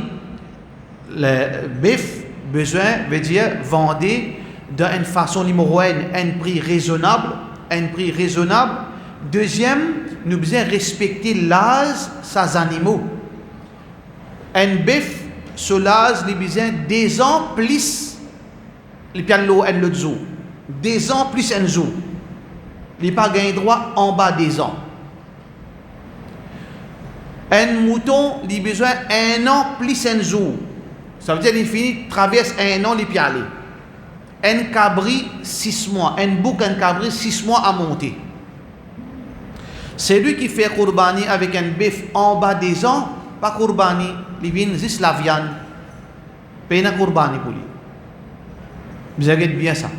le bœuf, besoin, veut dire, vendez d'une façon numéro un prix raisonnable. Deuxième, nous devons respecter l'âge des animaux. Un bœuf, ce l'âge, il besoin des ans plus, le piano et le zoo. Des ans plus un zoo. Il n'a pas gagné droit en bas des ans. Un mouton, il a besoin un an plus un jour. Ça veut dire qu'il traverse un an, il peut aller. Un cabri, 6 mois. Un bouc, un cabri, 6 mois à monter. C'est lui qui fait qurbani avec un bœuf en bas des ans, pas qurbani, il vient juste la viande. Pas un qurbani pour lui. Vous avez bien ça.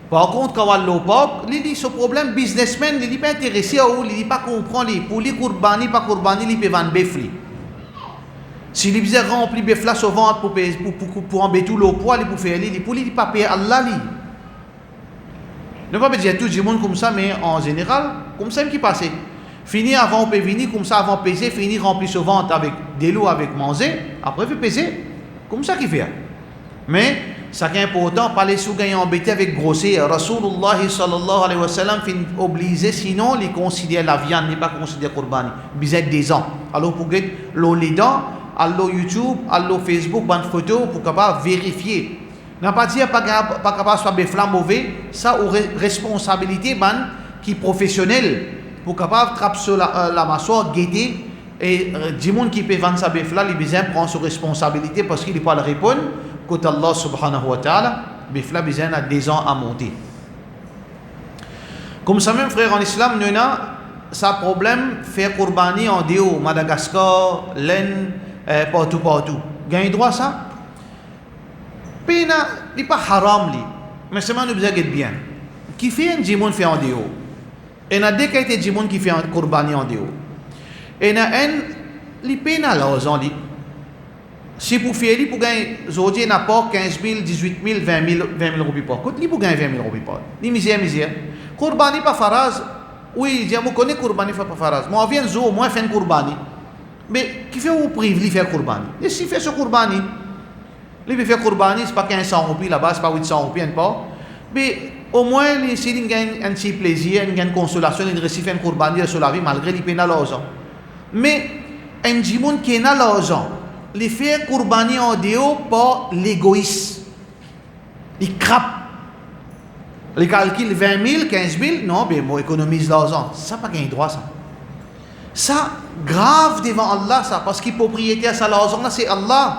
Par contre, quand on a porc, il dit ce problème, businessman, il n'est pas intéressé à où, il n'est pas comprendre. Pour lui, qurbani, pas qurbani, il peut vendre bœuf. Si il besoin remplir bœuf là, souvent pour embêter le poids, il peut faire lui, pour lui, il pas payer Allah. Ne pas dire tout le monde comme ça, mais en général, comme ça qui passe. Fini avant, on peut venir comme ça, avant peser, finir remplir ce ventre avec des lots, avec manger, après, il fait peser. Comme ça qu'il fait. Mais, ce qui est important, pas les sous-gagnants embêtés avec grossir. Rasulullah sallallahu alayhi wa sallam fin obligé, sinon, il considère la viande, il n'est pas considéré qurbani. Il y des ans. Alors, pour que les dents, allo YouTube, allo Facebook, bonne photo, pour capable vérifier. N'a pas dire pas capable soit befla mauvais, ça ou responsabilité ban qui professionnel pour capable trapper sur la mâchoire, guetter et du monde qui peut vendre sa befla, il besoin prendre ses responsabilités parce qu'il n'est pas le répondre côté Allah subhanahu wa ta'ala, befla besoin a des ans à monter. Comme ça même frère en islam, nous avons ça problème faire qurbani en déo, Madagascar, l'Inde, partout. Gagne droit ça? Pena, il n'est pas haram, mais seulement nous besoin bien. Qui fait un djimoun fait en déo? Et il y a deux qualités de djimoun qui fait un qurbani en déo. Et il y a un, il pena l'argent, Si pour faire, pour gagner, aujourd'hui, n'a pas 15 000, 18 000, 20 000 roupies par. Quand pour gagner 20 000 roupies par. Ni misère. Kurbani pas faraz. Oui, je connais Kurbani pas faraz. Moi, je viens au moins faire Kurbani. Mais qui fait ou prive de faire Kurbani? Et si fait ce Kurbani, il fait Kurbani, c'est pas 1500 roupies là-bas, c'est pas 800 roupies, pas. Mais au moins, s'il gagne un petit plaisir, il gagne une consolation, il réussit à faire Kurbani sur la vie, malgré les peines à l'argent. Mais, un jimoun qui est à l'argent, les faire Kurbani en déo par l'égoïsme. Il crappe. Les calculs 20 000, 15 000, non, mais moi économise l'argent. Ça n'a pas gagné droit, ça. Ça, grave devant Allah, ça, parce que propriétaire à l'argent, là, c'est Allah.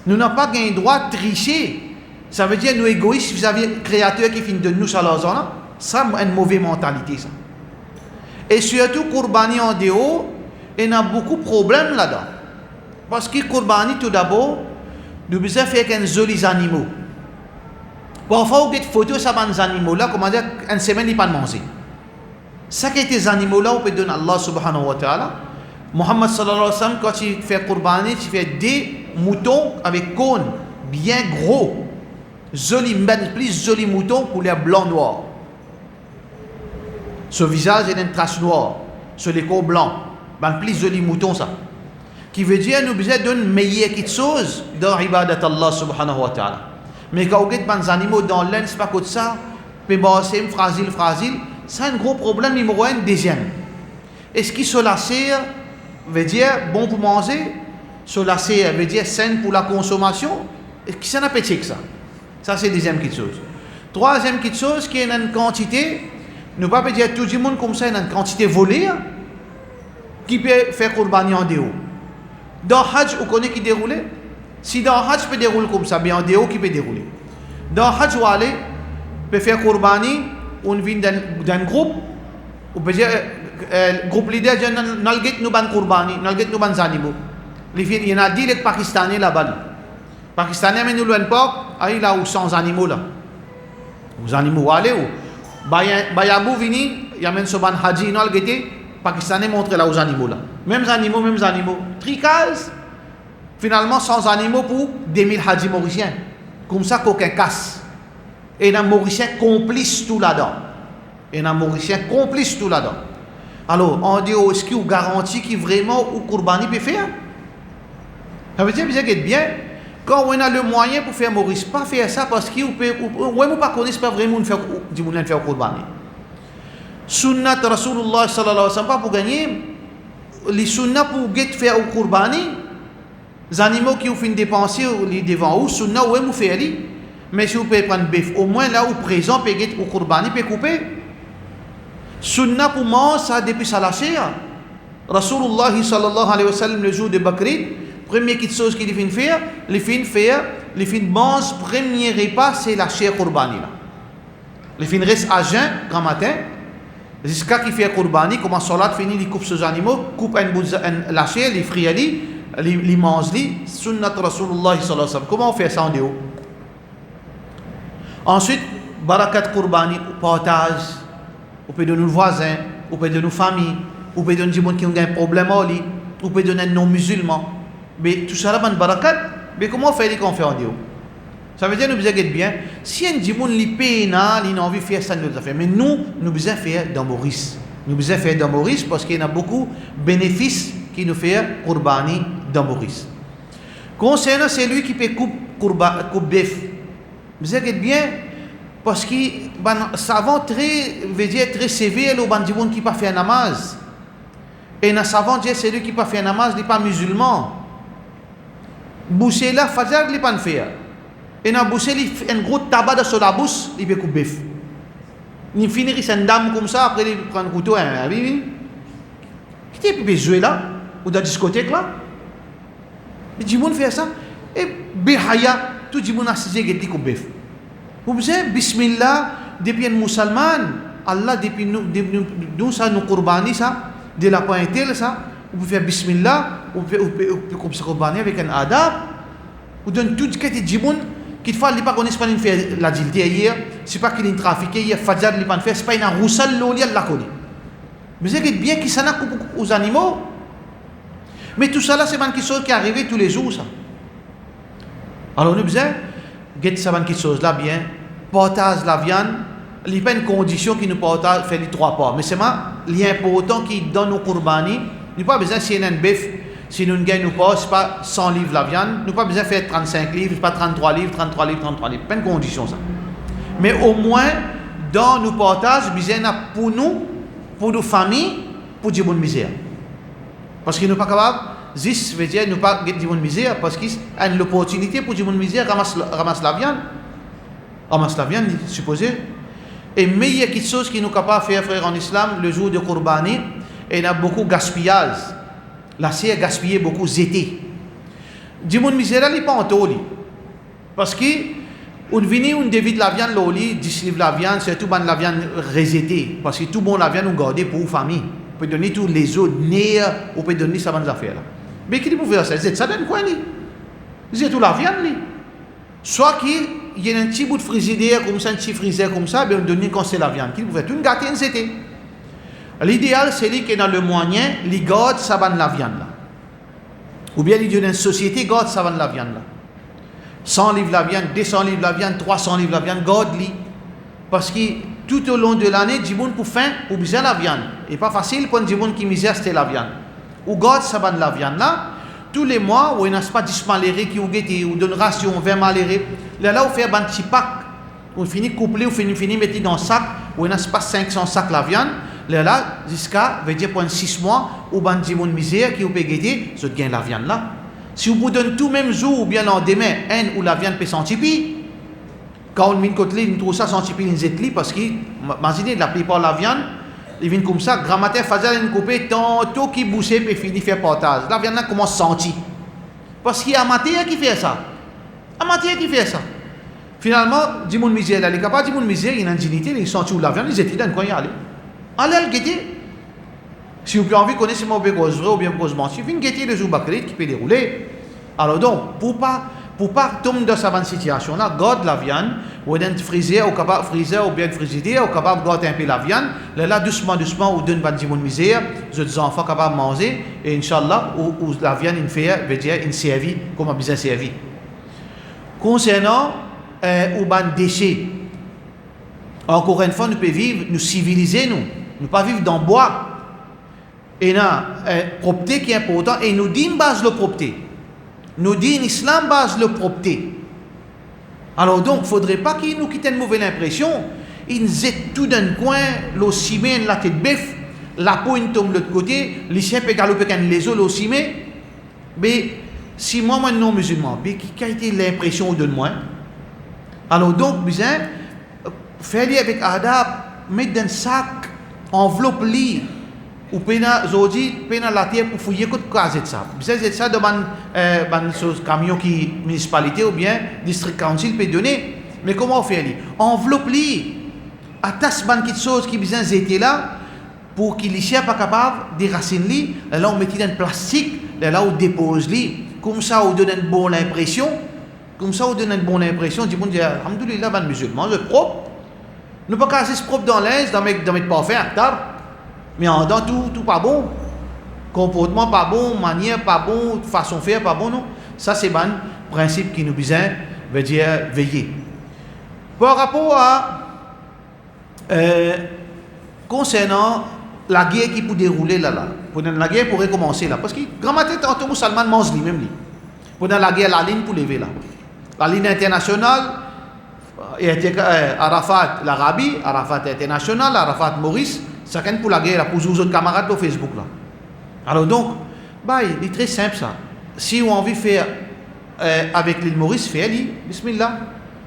Nous n'avons pas gagné droit de tricher. Ça veut dire nous égoïstes vis-à-vis du créateur qui finit de nous à l'argent, là. Ça, c'est une mauvaise mentalité, ça. Et surtout, Kurbani en déo, il y a beaucoup de problèmes là-dedans. Parce que Kurbani, tout d'abord, nous devons faire avec jolis animaux. Parfois, on a des photos de ces animaux-là, comment dire, une semaine, ils ne peuvent pas manger. Ça qui est ces animaux-là, on peut donner à Allah subhanahu wa ta'ala. Muhammad sallallahu alayhi wa sallam, quand il fait Kurbani, il fait des moutons avec cône, bien gros. Jolis, plus jolis moutons, couleur blanc-noir. Ce visage, il a une trace noire. Sur les corps blancs. Ben, plus jolis moutons, ça. Qui veut dire nous besoin d'une meilleure chose dans l'ibadat Allah subhanahu wa ta'ala. Mais quand on a des animaux dans l'aine, c'est pas comme ça, mais c'est fragile, c'est un gros problème numéro un. Deuxième, est-ce qu'il se lasse veut dire bon pour manger, se lasser veut dire sain pour la consommation, est-ce que ça n'a pas que ça? Ça c'est deuxième chose. Troisième chose, qui est une quantité, ne pas dire tout le monde comme ça, une quantité volée, qui peut faire Kurbani en déo. Dans Hajj, vous connaissez qui déroule? Si dans Hajj peut dérouler comme ça, bien en déo qui peut dérouler. Dans Hajj, vous allez peut faire Kurbani, on vient d'un groupe, ou peut dire, groupe leader, nalget nous ban Kurbani, nalget nous ban animaux. Il y en a 10 les Pakistanais là-bas. Pakistanais, mais nous loin pas, il a 100 animaux là. Aux animaux, allez où? Bayabou vini, il y a même ce ban Haji, nalget. Pakistanais montrent là aux animaux là. Mêmes animaux. Tricase, finalement, 100 animaux pour 2000 hadjis mauriciens. Comme ça qu'aucun casse. Et un mauricien complice tout là-dedans. Alors, on dit, est-ce qu'il y a une garantie qui vraiment ou Kurbani peut faire? Ça veut dire bien, quand on a le moyen pour faire Maurice, pas faire ça parce qu'il peut, ou pas connaître pas vraiment faire Kurbani. Sunnat Rasulullah sallallahu alayhi wa sallam, pas pour gagner, les sunnats pour faire au Kurbani, les animaux qui ont fait dépenser devant vous, sunnat ou vous faire, mais si vous pouvez prendre bœuf, au moins là où présent, peut être au Kurbani, peut couper. Sunnat pour manger, ça depuis ça la chair. Rasulullah sallallahu alayhi wa sallam, le jour de Bakrid, première chose qu'il fait faire, les fins manger, premier repas, c'est la chair Kurbani. Les fins restent à jeun, grand matin. Jusqu'à qu'il fait Kurbani, comme en salat fini, il coupe ces animaux, coupe la chair, les frit, les mange, sunnat Rasulullah sallallahu alayhi wa sallam. Comment on fait ça en déo? Ensuite, barakat Kurbani, partage, on peut donner nos voisins, on peut donner nos familles, on peut donner des gens qui ont un problème, on peut donner un non-musulman. Mais tout ça là, c'est barakat. Mais comment on fait quand on fait en déo? Ça veut dire que nous devons être bien. Si un gens qui paye, il a envie de faire ça, nous devons faire. Mais nous devons faire dans Maurice. Nous devons faire dans Maurice parce qu'il y a beaucoup de bénéfices qui nous font Kurbani dans Maurice. Concernant celui qui peut couper bœuf, vous êtes bien parce que savant très sévère le gens qui pas fait namaz. Et un savant dit celui qui pas fait namaz n'est pas musulman. Boucher là, fajar il pas faire. Et dans boucher un gros tabac sur la bouche, il peut couper bœuf. Il finit une dame comme ça, après il prend un couteau, qui peut jouer là, ou dans la discothèque là. Mais tout le monde fait ça. Et Behaya, tout le monde a assisté qui coupe bœuf. Vous savez, Bismillah, depuis un musulman, Allah, depuis nous, ça nous Kurbani, ça, de la pointelle, ça, vous pouvez faire Bismillah, vous pouvez couper Kurbani avec un adab, vous donnez tout ce qui est djimoun, qu'il faut pas qu'on pas faire l'adultère hier, c'est pas qu'il est trafiqué hier, Fadjar il pas faire, c'est pas une roussal l'oli la connaît. Mais c'est bien qu'il s'en a aux animaux. Mais tout ça là, c'est quelque chose qui est arrivé tous les jours, ça. Alors, nous besoin, get ça quelque chose là bien, partage la viande, il n'y a pas une condition qui nous partage, fait les 3 parts. Mais c'est l'important qui donne nos courbani, nous pas besoin si on a un bœuf, si nous gagnons pas, c'est pas 100 livres la viande, nous pas besoin de faire 35 livres, c'est pas 33 livres, 33 livres, 33 livres. Pas une condition ça. Mais au moins, dans nos partages, besoin pour nous, pour nos familles, pour dire bonne misère. Parce qu'ils ne sont pas capables, zis veut dire ne pas dire bonne misère, parce qu'ils ont l'opportunité pour dire bonne misère, ramasse la viande. Ramasse la viande, supposé. Et mais il y a quelque chose qui nous capable de faire, frère, en islam, le jour de Qurbani, et il y a beaucoup de gaspillage. Là, c'est gaspiller beaucoup zété. Dire bonne misère, il n'est pas en taux. Parce que, on vient, on dévide la viande, l'oli, 10 livres la viande, c'est tout bon la viande résétée. Parce que tout bon la viande, on garde pour la famille. On peut donner tous les autres nez, on peut donner ça bonnes affaires. Mais qui peut faire ça? Ça donne quoi, lui? C'est tout la viande, lui. Soit qu'il y a un petit bout de frigidaire, comme ça, un petit frigidaire comme ça, ben on donne quand c'est la viande. Qui peut faire? Tout une gâteau, c'était. L'idéal, c'est lui qui est dans le moyen, il garde ça bonne la viande, là. Ou bien il donne une société, garde ça bonne la viande, là. 100 livres la viande, 200 livres la viande, 300 livres la viande, garde-les. Parce que tout au long de l'année, du monde pour faim, ou besoin la viande. Et pas facile pour du monde qui misère, c'était la viande. Ou garde ça bonne la viande là, tous les mois, où il n'y a pas 10 malérés qui ont guetté, ou donne ration 20 malérés. Là, on fait un petit pack, on finit couplé, on finit mettre dans un sac, où il n'y a pas 500 sacs la viande. Là, jusqu'à, veut dire, pour 6 mois, ou ben du monde misère qui ont pu guetter, ça gagne la viande là. Si vous donnez tout même jour ou bien lendemain, où la viande peut sentir, quand on vient côté, on trouve ça sentir parce que, imaginez, la plupart de la viande, ils viennent comme ça, grammaire faisait une coupée, tantôt qui bouchait, puis finit faire partage. La viande là commence à sentir. Parce qu'il y a amateur qui fait ça. Amateur qui fait ça. Finalement, du monde misère, là, les capables du monde misère, il y a une dignité, ils sentent où la viande, ils étaient dans quoi y aller. Allez le guetter. Si vous avez envie de connaître mon cause vrai ou bien cause mentir, vous guetter les jours bakrit qui peut dérouler. Alors donc, pour pas tomber dans cette situation-là, garde la viande, ou d'un freezer, ou capable freezer, ou bien frigidaire, ou capable de garder un peu la viande, là, doucement, ou donne pas de misère, les enfants capables de manger, et Inch'Allah, ou la viande, une fait, veut dire, une servie, comme on a besoin de servir. Concernant, ou ban déchets, encore une fois, nous pouvons vivre, nous civiliser, nous pas vivre dans le bois. Et la propreté qui est important, et nous dit base de propreté. Nous dit l'islam base de propreté. Alors donc, il ne faudrait pas qu'il nous quitte une mauvaise impression. Ils jettent tout d'un coin, le ciment, la tête bœuf, la peau une tombe de l'autre côté, les chiens peuvent galoper comme les autres, le ciment. Mais si moi, non musulman, mais qui a été l'impression de moi? Alors donc, besoin, faire avec adab, mettre dans un sac, enveloppe-li. Ou pena la terre pour fouiller quoi de ça. C'est ça devant camion qui municipalité ou bien district council peut donner. Mais comment on fait lui? Enveloppe-li, attache quelque chose qui besoin d'été là pour qu'il ne soit pas capable de raciner. Là on met dans le plastique, là on dépose lui. Comme ça on donne une bonne impression. Comme ça on donne une bonne impression. Du monde dit alhamdoulilah ban musulman, c'est propre. Ne pas casser propre dans l'aise, dans mes parfums, mais en dedans, tout pas bon. Comportement pas bon, manière pas bon, façon de faire pas bon, non. Ça, c'est un principe qui nous besoin, veut dire veiller. Par rapport à concernant la guerre qui peut dérouler là, la guerre pourrait commencer là. Parce que grand matin, tantôt, musulman mange lui-même. Pendant la guerre, la ligne pour lever là. La ligne internationale, Arafat, l'Arabie, Arafat international, Arafat Maurice. Chacun pour la guerre, pour nos autres camarades sur Facebook là. Alors donc, il est très simple ça. Si on a envie de faire avec l'île Maurice, fais-le, bismillah.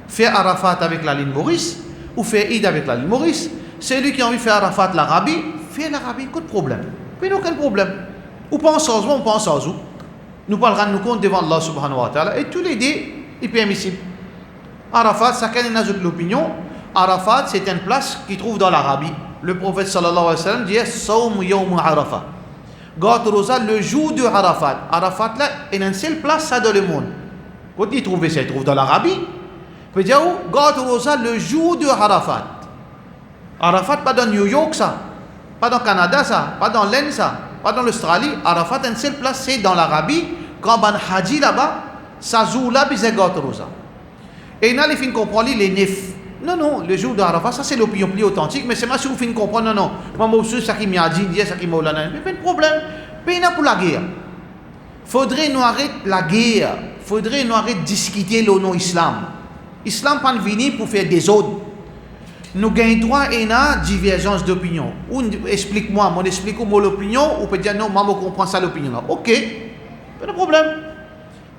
Faire Arafat avec la ligne Maurice, ou faire Eid avec la ligne Maurice. C'est lui qui a envie de faire Arafat l'Arabie, fais l'Arabie, pas de problème. Mais aucun problème. Ou pas en sans ou pas en sans ou. Nous parlerons nous compte devant Allah subhanahu wa ta'ala. Et tous les deux, il est permissible. Arafat, chacun a l'opinion. Arafat, c'est une place qui trouve dans l'Arabie. Le prophète sallallahu alayhi wa sallam dit Sawm yawm Arafat. Garde rosa le jour de Arafat. Arafat là, il y a une seule place ça dans le monde. Quand il trouve ça, il trouve dans l'Arabie. Il dit garde rosa le jour de Arafat. Arafat pas dans New York ça, pas dans Canada ça, pas dans l'Inde ça. pas dans l'Australie. Arafat, une seule place, c'est dans l'Arabie. Quand on haji là-bas, ça joue là, puis c'est rosa. Et là, les fins comprennent les nefs. Non, le jour d'Arafat, ça c'est l'opinion plus authentique, mais c'est moi si vous finissez comprendre, non. Moi, je suis ça qui m'a dit, ça qui m'a dit, mais pas de problème. Mais il y a pour la guerre. Faudrait nous arrêter la guerre. Faudrait nous arrêter de discuter le non-islam. Islam pas venu pour faire des autres. Nous gagnons droit à une divergence d'opinion. Ou explique-moi, explique-moi l'opinion, ou peut dire non, moi je comprends ça l'opinion. Ok, pas de problème.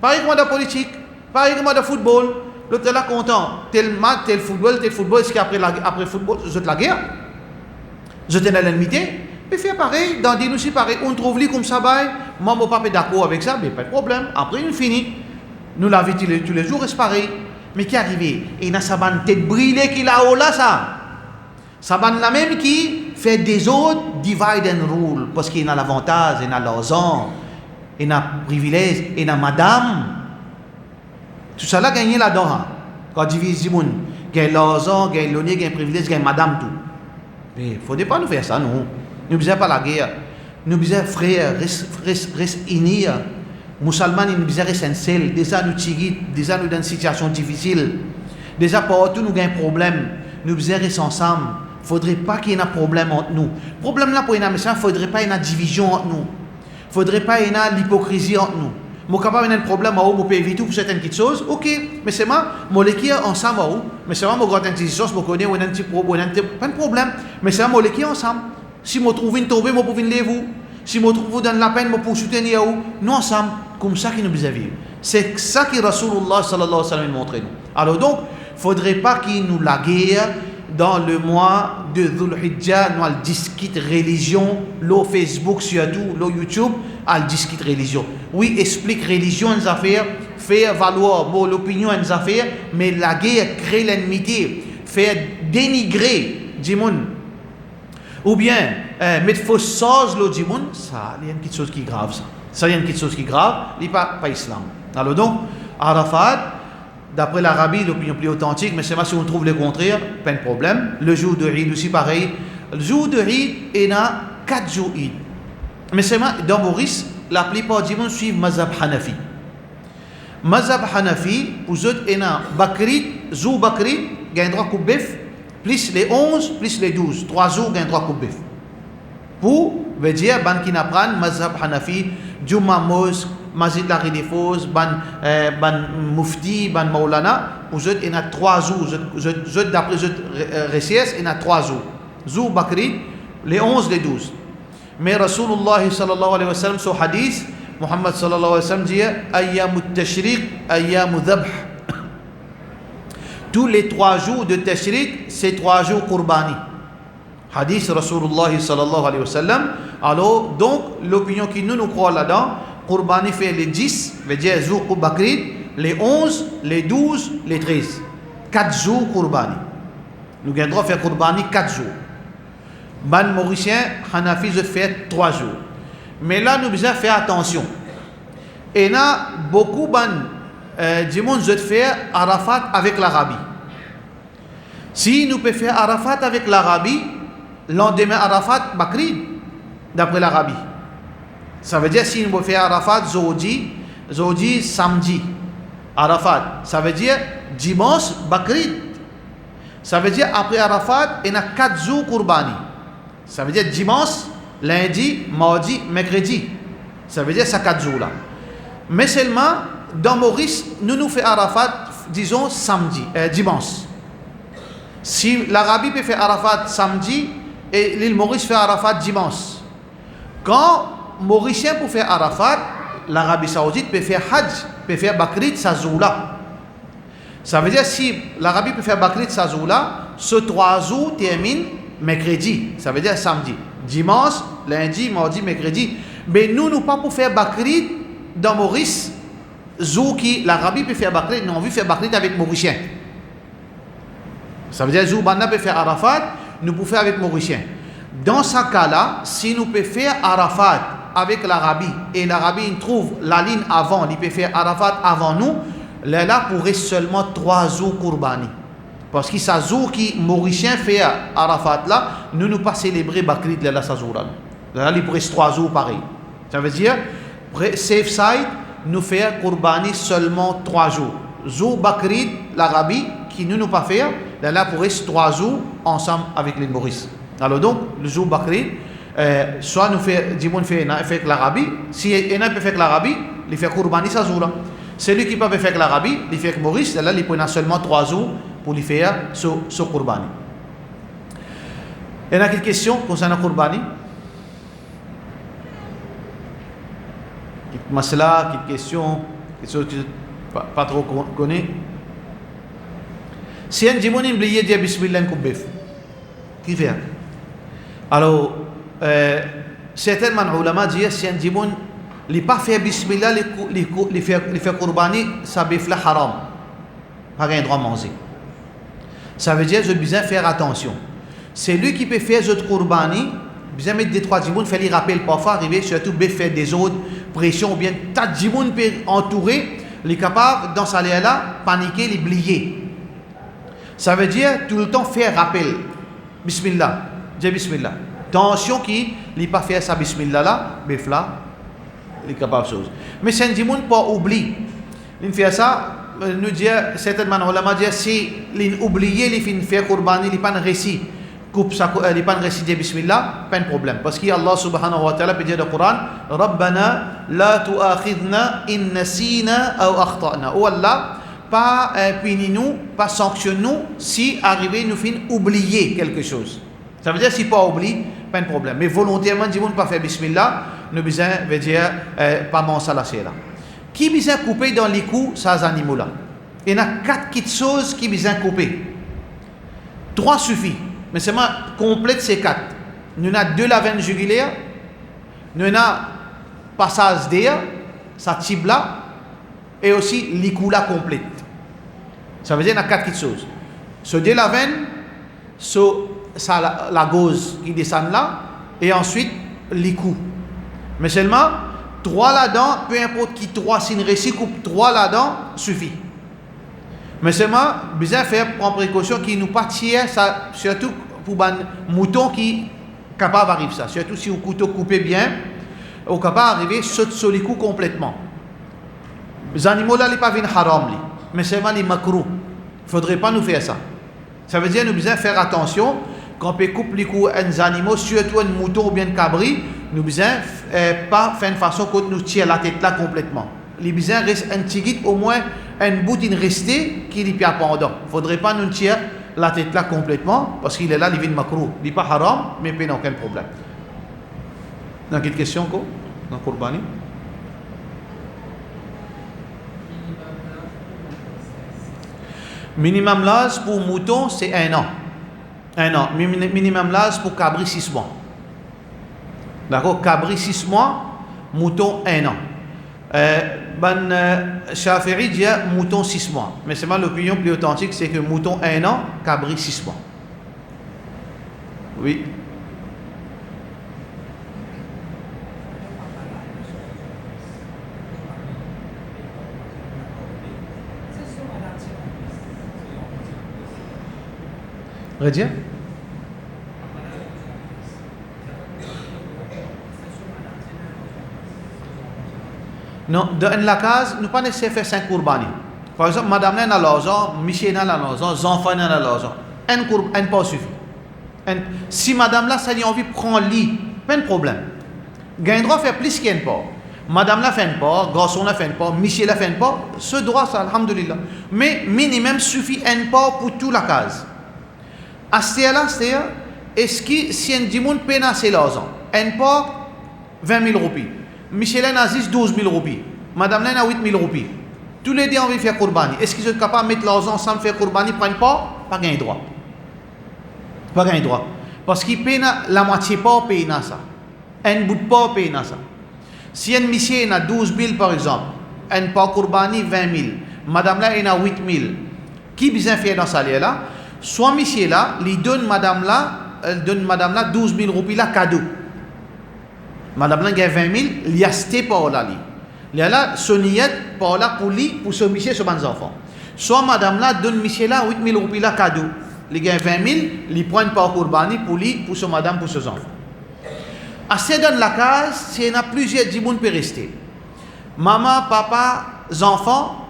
Pareil que moi de politique, pareil que moi de football. L'autre est là content. Tel match, tel football, est-ce qu'après le football, je te la guerre? Je te la l'ennemité? Mais fait pareil, dans des aussi pareil, on trouve lui comme ça, moi je ne suis pas d'accord avec ça, mais pas de problème. Après, on finit. Nous l'avons tous les jours, c'est pareil. Mais qui est arrivé? Il y a sa bande tête brûlée qui là haut là, ça. Sa bande la même qui fait des autres divide and rule. Parce qu'il y a l'avantage, il y a l'argent, il y a privilège, il y a madame. Tout ça là gagné là-dedans. Quand divise le monde, il y a l'argent, il y a l'honneur, il y a privilège, il y a madame tout. Mais il ne faudrait pas nous faire ça, non. Nous ne faisons pas la guerre. Nous faisons frères, reste unis. Musulmans, ils nous reste sincères. Déjà nous tirons, déjà nous dans une situation difficile. Déjà partout nous avons un problème. Nous rester ensemble. Il ne faudrait pas qu'il y ait un problème entre nous. Le problème là pour une mission, il ne faudrait pas qu'il y ait une division entre nous. Il ne faudrait pas qu'il y ait l'hypocrisie entre nous. Je suis capable d'avoir un problème, je peux éviter pour certaines petites choses. Ok, mais c'est moi, je suis ensemble. Mais c'est moi, je suis intelligence, je connais un petit problème. Pas de problème. Mais c'est moi, je suis ensemble. Si je trouve une tombée, je peux venir vous. Si je trouve dans la peine, je peux soutenir vous. Nous ensemble. Comme ça qu'il nous a vu. C'est ça que Rasulullah sallallahu alayhi wa sallam montre nous. Alors donc, il ne faudrait pas qu'il nous la guerre dans le mois de Dhul Hijjah, nous allons discuter religion, le Facebook surtout, le YouTube, allons discuter religion. Oui, explique religion une affaire, faire valoir bon, l'opinion une affaire, mais la guerre crée l'ennemité, faire dénigrer du monde. Ou bien, mettre fausse chose le du monde, ça, il y a une petite chose qui est grave ça. Ça, il y a une petite chose qui est grave, il n'est pas islam. Alors donc, Arafat, d'après l'Arabie, l'opinion plus authentique, mais c'est vrai si on trouve le contraire, pas de problème. Le jour de Eid aussi pareil. Le jour de Eid, il y a 4 jours Eid. Mais c'est vrai, dans Maurice, la plupart du monde suivent Mazhab Hanafi. Mazhab Hanafi, pour eux, il y a Bakrit, jour Bakrit, il y a un droit coupe bœuf, plus les 11, plus les 12. 3 jours, il y a un droit coupe bœuf. Pour veut dire, ban qui n'apprend Mazhab Hanafi, Juma Mosque, Masjid la Redifos, ban Mufti, ban Maulana, pour eux, il y a 3 jours. D'après eux, RCS, il y a 3 jours. Zou Bakri, les 11, les 12. Mais Rasulullah sallallahu alayhi wa sallam, son hadith, Muhammad sallallahu alayhi wa sallam dit Ayyamu Tashriq, Ayyamu Dhabh. Tous les 3 jours de Tashriq, c'est 3 jours Qurbani. Hadith Rasulullah sallallahu alayhi wa sallam. Alors, donc, l'opinion qui nous croit là-dedans, Qurbani fait les 10, veut dire Zou Bakri, les 11, les 12, les 13. 4 jours Qurbani. Nous avons le droit de faire Qurbani 4 jours. Ban Mauricien, Hanafi, je fais 3 jours. Mais là, nous devons faire attention. Et là, beaucoup du monde je faire Arafat avec l'Arabie. Si nous pouvons faire Arafat avec l'Arabie, lendemain Arafat, Bakrid, d'après l'Arabie. Ça veut dire si nous pouvons faire Arafat, Zodi, samedi, Arafat. Ça veut dire dimanche, Bakrid. Ça veut dire après Arafat, il y a 4 jours Qurbani. Ça veut dire dimanche, lundi, mardi, mercredi. Ça veut dire ça 4 jours là. Mais seulement, dans Maurice, nous faisons Arafat, disons, dimanche. Si l'Arabie peut faire Arafat samedi, et l'île Maurice fait Arafat dimanche. Quand Mauricien peut faire Arafat, l'Arabie Saoudite peut faire Hajj, peut faire Bakrid, ça joue là. Ça veut dire si l'Arabie peut faire Bakrid, ça joue là, ce 3 jours termine mercredi. Ça veut dire samedi. Dimanche, lundi, mardi, mercredi. Mais nous ne pas pour faire Bakrid dans Maurice, jour qui l'Arabie peut faire Bakrid, nous on veut faire Bakrid avec Mauricien. Ça veut dire jour Banna peut faire Arafat, nous pouvons faire avec Mauricien. Dans ce cas-là, si nous pouvons faire Arafat avec l'Arabie et l'Arabie trouve la ligne avant, il peut faire Arafat avant nous, là pourrait seulement 3 jours Qurbani. Parce que ça jour qui Mauricien fait Arafat là, nous pas célébrer Bakrid là, ça jour là. Là, il reste 3 jours pareil. Ça veut dire, safe side, nous faire Qurbani seulement 3 jours. Jour Bakrid, l'Arabie, qui nous pas faire, là, pour rester 3 jours ensemble avec les Maurice. Alors donc, le jour Bakrid, soit nous fait, Dimoun fait l'Arabie, si il peut faire l'Arabie, il fait Qurbani ce jour-là. Celui qui peut faire l'Arabie, il fait Maurice, là, il prend seulement 3 jours pour lui faire ce Qurbani. Il y a quelques questions concernant Qurbani? Quelques masla, quelques questions, quelque chose que je pas trop connais. Si un Dimoun a oublié de dire Bismillah Koubef, qui fait? Alors, certains ulama disent si un Dimoun n'a pas fait Bismillah, il fait Qurbani, ça bif la haram. Pas un droit à manger. Ça veut dire que je besoin faire attention. C'est lui qui peut faire ce Qurbani, besoin mettre des 3 Dimoun, faire les rappels parfois, arriver surtout faire des autres pressions, ou bien tas de Dimoun peut entourer, il est capable dans sa là, paniquer, l'oublier. Ça veut dire tout le temps faire rappel. Bismillah. Dis Bismillah. Attention qui n'est pas fait ça Bismillah là, bif là, il est capable de chose. Mais c'est un Dimoun pas oublié. Il fait ça, nous dit, certainement, ulama dit, si il oublie, il fait Qurbani, il n'est pas un récit. Coupe ça, il n'est pas un récit de Bismillah, pas de problème. Parce qu'Allah subhanahu wa ta'ala peut dire dans le Coran, Rabbana la tu'akhidna in nasina ou akhtana. Oh Allah, pas punir-nous, pas sanctionne-nous si arrivé nous fin oublier quelque chose. Ça veut dire si pas oublier, pas de problème. Mais volontairement, dis-moi pas faire Bismillah, nous besoin veut dire pas manger la là. Qui besoin couper dans les coups ces animaux là? Il y a 4 petites choses qui besoin couper. 3 suffit. Mais seulement complète ces 4. Nous avons 2 la veine jugulaire, nous avons passage d'air, sa tibla, et aussi l'ikoula complète. Ça veut dire qu'il y a 4 petites choses. Ce 2 la veine, la gauze qui descend là, et ensuite l'ikou. Mais seulement 3 là-dedans, peu importe qui 3, si une récit coupe 3 là-dedans, suffit. Mais seulement, besoin faire prendre précaution qui nous pas tirer ça, surtout pour un mouton qui est capable d'arriver ça. Surtout si au couteau coupé bien, on est capable d'arriver sur les coups complètement. Les animaux là, ils ne sont pas venus haram, mais seulement les makrou. Il ne faudrait pas nous faire ça. Ça veut dire que nous devons faire attention quand on peut couper les coups des animaux, surtout un mouton ou bien un cabri, nous devons pas faire une façon que nous tire la tête là complètement. Les besoins restent un petit au moins un bout d'une restée qui est pas pendant. Il ne faudrait pas nous tirer la tête là complètement parce qu'il est là, il vient de makrou. Il n'est pas haram, mais il n'y a aucun problème. Dans quelle question quoi? Dans Qurbani? Minimum l'âge pour mouton, c'est 1 an. 1 an. Minimum l'âge pour cabri, 6 mois. D'accord? Cabri, 6 mois, mouton, 1 an. Shafi'i dit mouton 6 mois. Mais c'est l'opinion plus authentique, c'est que mouton 1 an, cabri 6 mois. Oui. Redire? Non, dans la case, nous ne pas nécessairement faire 5 Qurbani. Par exemple, madame n'a l'argent, monsieur n'a l'argent, les enfants n'a l'argent. Un pas suffit. Si madame là, ça lui a envie de prendre lit, pas de problème. Gagne droit faire plus qu'un pas. Madame là fait un pas, garçon là fait un pas, monsieur là fait un pas, ce droit, ça, alhamdulillah. Mais minimum suffit un pas pour toute la case. À ce là, c'est est-ce que si un dimoun peut nasser l'argent, un pas 20 000 roupies. Michel a 12 000 roupies. Madame a 8 000 roupies. Tous les deux ont envie de faire Qurbani. Est-ce qu'ils sont capables de mettre l'argent ensemble faire Qurbani? Prennent pas? Pas gain droit. Pas gain droit. Parce qu'ils payent la moitié pas payer ça. Un bout de pas payer ça. Si un monsieur a 12 000 par exemple, un pas Qurbani 20 000. Madame là a 8 000. Qui besoin faire dans ça là? Soit monsieur là, il donne madame là 12 000 roupies là cadeau. Madame là, il y a 20 000, il y a acheté par là. Il y a là, son niette par là pour lui, pour ce monsieur, ce bon enfant. Soit madame là, donne monsieur là 8 000 roupies là cadeau. Il y a 20 000, il prend par Qurbani pour lui, pour ce madame, pour ses enfants. assez dans la case, c'est il y a plusieurs djimoun peut rester. Maman, papa, enfants,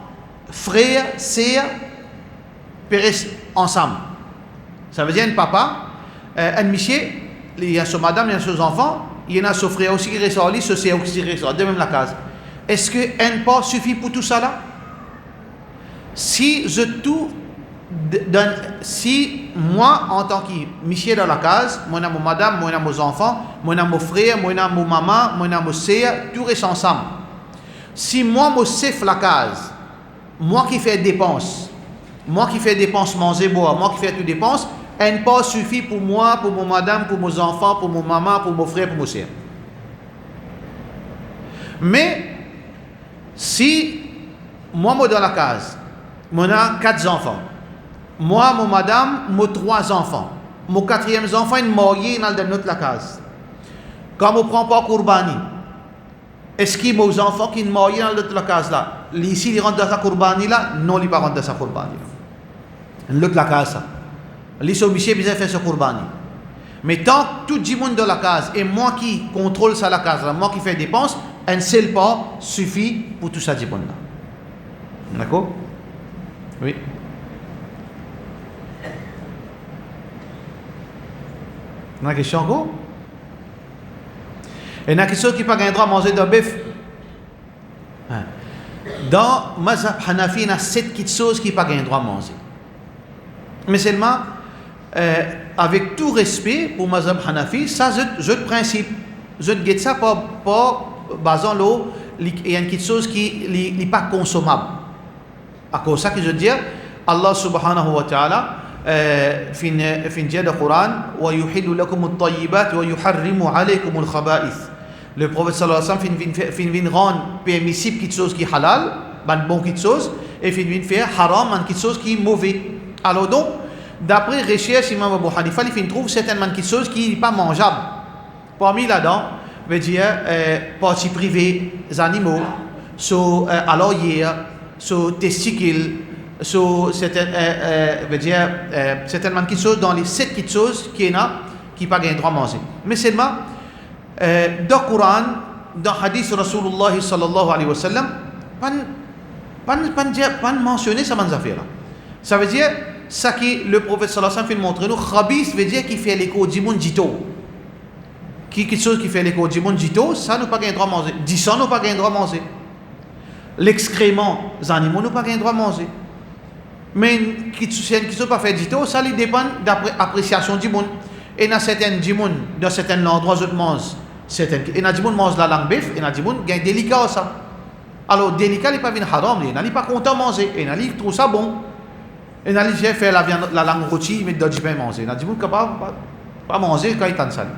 frères, sœurs, peut rester ensemble. Ça veut dire un papa, un monsieur, il y a son madame, il y a ses enfants, il y en a son frère aussi qui reste en lit, ce sœur aussi qui reste de même la case. Est-ce qu'un pas suffit pour tout ça là? Si je tout donne, si moi en tant que monsieur dans la case, moi et mon madame, moi et mes enfants, moi et mon frère, moi et mon maman, moi et mon sœur, tout reste ensemble. Si moi je siffle la case, moi qui fais dépenses, manger, boire, moi qui fais toutes dépenses, un pas suffit pour moi, pour mon madame, pour mes enfants, pour mon maman, pour mon frère, pour mon sœur. Mais si moi dans la case, moi j'ai 4 enfants, moi, mon madame, moi 3 enfants, mon 4e enfant est marié dans notre case. Quand on ne prend pas Kourbani, est-ce que mes enfants qui sont mariés dans notre case là, ici ils rentrent dans sa Kourbani là? Non, ils ne rentrent pas dans sa Kourbani là. L'autre la case ça. Les sommiciers bien fait ce Kourbani. Mais tant que tout le monde dans la case et moi qui contrôle ça la case là, moi qui fais dépenses, un seul pas suffit pour tout ça du monde là. D'accord? Oui. On a une question encore? Et il y a quelque chose qui n'a pas le droit de manger de bœuf. Dans Mazhab Hanafi, il y a 7 petites choses qui n'ont pas le droit de manger. Mais seulement, avec tout respect pour Mazhab Hanafi, ça, je le principe. Je ne guette ça pas basant l'eau, il y a une petite chose qui n'est pas consommable. À cause de ça que je veux dire, Allah subhanahu wa ta'ala, في الجهاد القرآن ويحل لكم الطيبات ويحرم عليكم الخبائث. Le prophète sallallahu alayhi wa sallam fin rendre permissible quelque chose qui est halal, une bonne quelque chose, et fin faire haram, quelque chose qui est mauvais. Alors donc, d'après recherche Imam Abu Hanifa, il trouve certainement quelque chose qui n'est pas mangeable. Parmi là-dedans, veut dire parties privées, les animaux, à l'oreille, sur testicules, veut dire certainement quelque chose dans les 7 petites choses qui est là, qui pas le droit de manger. Mais seulement, dans le Coran, dans le hadith Rasulullah sallallahu alayhi wa sallam, pas mentionner ça dans affaires là. Ça veut dire, ça que le prophète sallallahu alayhi wa sallam fait montrer nous, khabis veut dire qu'il fait l'écho du monde jito. Quelque chose qui fait l'écho du monde jito, ça nous pas le droit de manger. 10 ans nous pas le droit de manger. L'excrément des animaux nous pas le droit de manger. Mais qui ne sont pas fait jito, ça dépend d'appréciation du monde. Et dans certains endroits, ils mangent. Et dans du monde mange la langue bœuf, et dans du monde il y a délicat ça. Alors délicat il n'est pas venu haram, il n'est pas content de manger, et il trouve ça bon. Et il fait la langue rôtie, il met de pain manger. Il a dit que pas manger quand il est sale.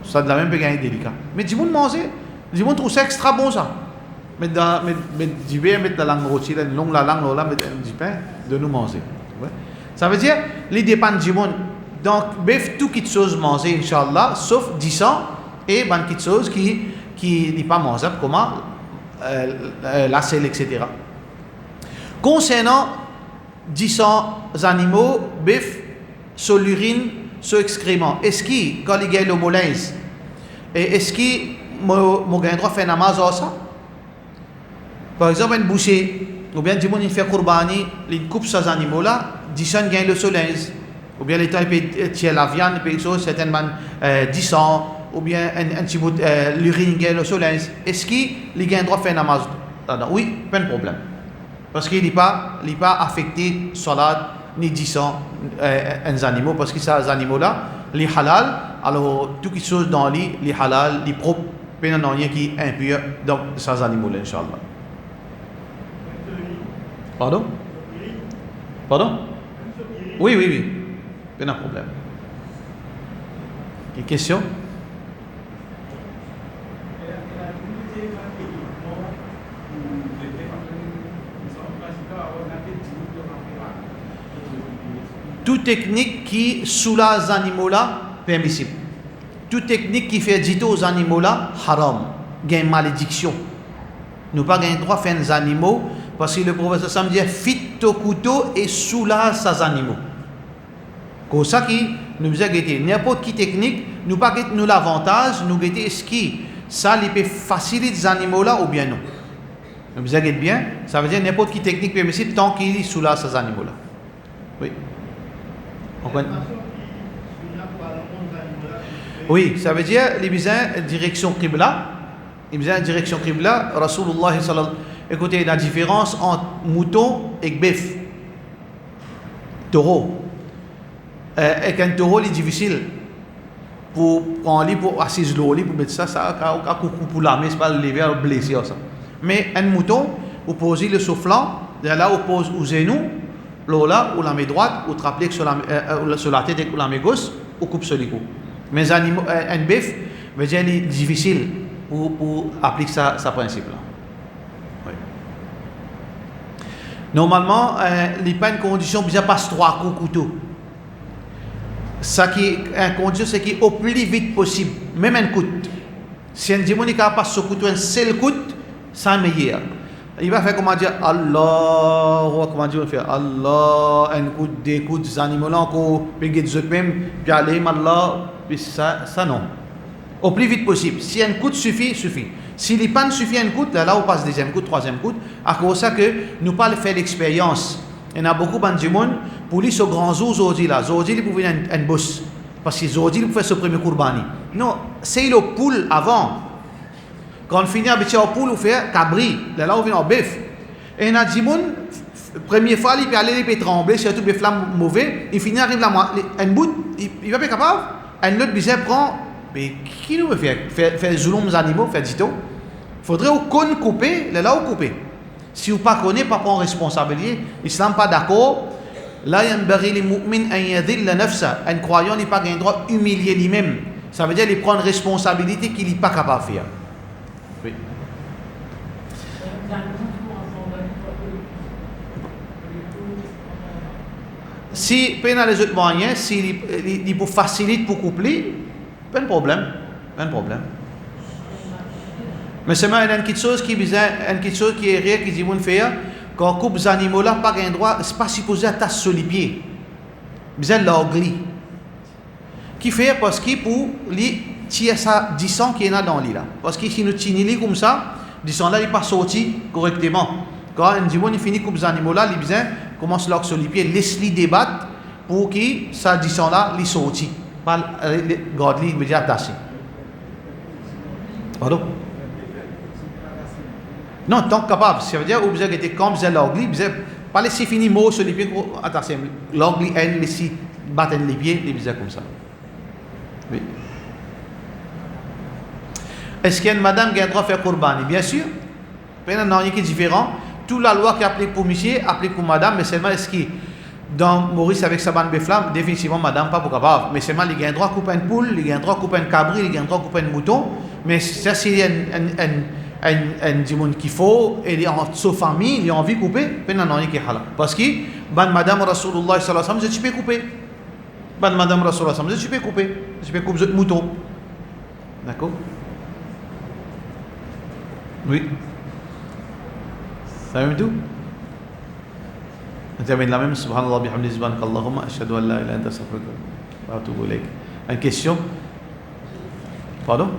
Ça de la même peut gagner délicat. Mais du monde manger, du monde trouve ça extra bon ça. Mais du pain, mettre la langue rôtie, la langue là, mettre du pain, de nous manger. Ça veut dire, il dépend du monde. Donc, bœuf, tout quelque chose manger, Inch'Allah, sauf 10 ans et quelque chose qui n'est pas mangeable, comment la selle, etc. Concernant 10 animaux, bœuf, sur l'urine, sur l'excrément, est-ce qu'il, quand il y a le molèse, est-ce qu'il m'a droit de faire namaz à ça? Par exemple, un boucher, ou bien du monde il fait Kourbani, il coupe ces animaux-là, 10 ans gagne le soleil. Ou bien l'État peut tirer la viande, il peut certainement 10 ans, ou bien un petit bout l'urine gagne le soleil. Est-ce qu'il gagne le droit de faire namaz? Oui, pas de problème. Parce qu'il n'est pas affecté salat ni 10 ans un animaux, parce que ces animaux-là, les halal, alors toutes les choses dans les halal, les propres, il n'y a rien qui est impur dans ces animaux-là, Inch'Allah. Pardon? Pardon? Oui. Pas de problème. Une question? Toute technique qui soulage les animaux-là, permissible. Toute technique qui fait dito aux animaux-là, haram. Il y a une malédiction. Nous n'avons pas le droit de faire des animaux parce que le prophète Sam dit fit au couteau et soulage ces animaux. Comme ça qui nous besoin guetter n'importe qui technique, nous pas guetter nous l'avantage, nous guetter est-ce qui ça les peut faciliter les animaux là ou bien non. Nous besoin guetter bien, ça veut dire n'importe qui technique permissible tant qu'il soulage ces animaux là. Oui. On connaît. Oui, ça veut dire les besoins direction Qibla. Les besoins direction Qibla, Rasulullah sallallahu. Écoutez la différence entre mouton et bœuf. Taureau. Et un taureau, il est difficile pour prendre, pour assiser l'eau, pour mettre ça, pour lamer, c'est pas le lever, le blesser. Mais un mouton, vous posez le soufflant, là, vous posez au genou, là, ou la main droite, ou trapper sur la tête, ou la main gauche, ou coupe sur les coups. Mais un bœuf, il est difficile pour appliquer ça principe là. Oui. Normalement, il n'y a pas une condition, bien passe 3 coups couteau. Ça qui est une condition, c'est qu'il au plus vite possible, même un coup. Si un démon passe ce couteau, un seul coup, c'est meilleur. Il va faire comment dire Allah, comment dire faire Allah, un coup, des coups, des animaux là, qu'on peut guider même, puis aller, Allah, puis ça non. Au plus vite possible. Si un coup suffit. Si les pannes suffit un coup, là on passe deuxième coup, troisième coup. À cause de ça que nous pas faire l'expérience. Il y en a beaucoup de monde pour lui ce grand zoo aujourd'hui là. Aujourd'hui il pouvait un boss parce que aujourd'hui il pouvait faire ce premier kurbani. Non, c'est le poule avant. Quand on finit avec le poule on fait cabri. Là on vient en bœuf. Et il y en a des monde première fois il peut aller il peut trembler surtout les flammes mauvais. Il finit arrive là un bout il va pas capable. Un autre bizarre prend. Mais qui nous veut faire zulum aux animaux, faire dit-on? Il faudrait qu'on couper, là où couper. Si vous ne connaissez pas prendre responsabilité, l'islam n'est pas d'accord. Là, il y a les mu'min an yadilla nafsa. Un croyant n'est pas un droit humilier lui-même. Ça veut dire qu'il prend une responsabilité qu'il n'est pas capable de faire. Oui. Si, peine les autres moyens, si il pour faciliter pour coupler, pas de problème. Mais c'est une petite chose qui est réelle, qui dit qu'on fait, quand on coupe les animaux là, pas un droit, c'est pas supposé à tasser sur les pieds. Besoin de l'orgli. Qui fait parce qu'il pour lui tirer ça 10 ans qui est là dans l'île là. Parce que si nous tirons comme ça, 10 ans là, il pas sorti correctement. Quand un dit il finit coupe les animaux là, il besoin commence à sur les pieds, laisse-les débattre pour que ça 10 ans là, il sorti. Pas garde-les immédiatement attaché. Pardon? Non, tant que capable. Ça veut dire que vous avez été comme vous avez l'orgli, vous avez pas laissé finir mot sur les pieds pour attacher. L'orgli, elle laisse battre les pieds, les bizarres comme ça. Oui. Est-ce qu'il y a une madame qui a le droit de faire Qurbani? Bien sûr. Il y a un qui est différent. Toute la loi qui applique pour monsieur applique pour madame, mais seulement est-ce qu'il dans Maurice avec sa bande de flammes, définitivement madame pas pour capable. Mais seulement il a un droit de couper une poule, il a un droit de couper un cabri, il a un droit de couper un mouton. Mais ça, s'il y a un monde qu'il faut, et il est en sa famille, il a envie de couper, il n'y a rien qui est halal. Parce que, madame Rasulullah sallallahu alayhi wa sallam, je peux couper. Madame Rasulullah sallallahu alayhi wa sallam, je peux couper. Je peux couper le mouton. D'accord? Oui. Ça va tout? نتمنى la même subhanallah bihamdi subhanakallahumma ashhadu an la ilaha illa anta astaghfiruka wa atubu ilayk. Une question? Pardon?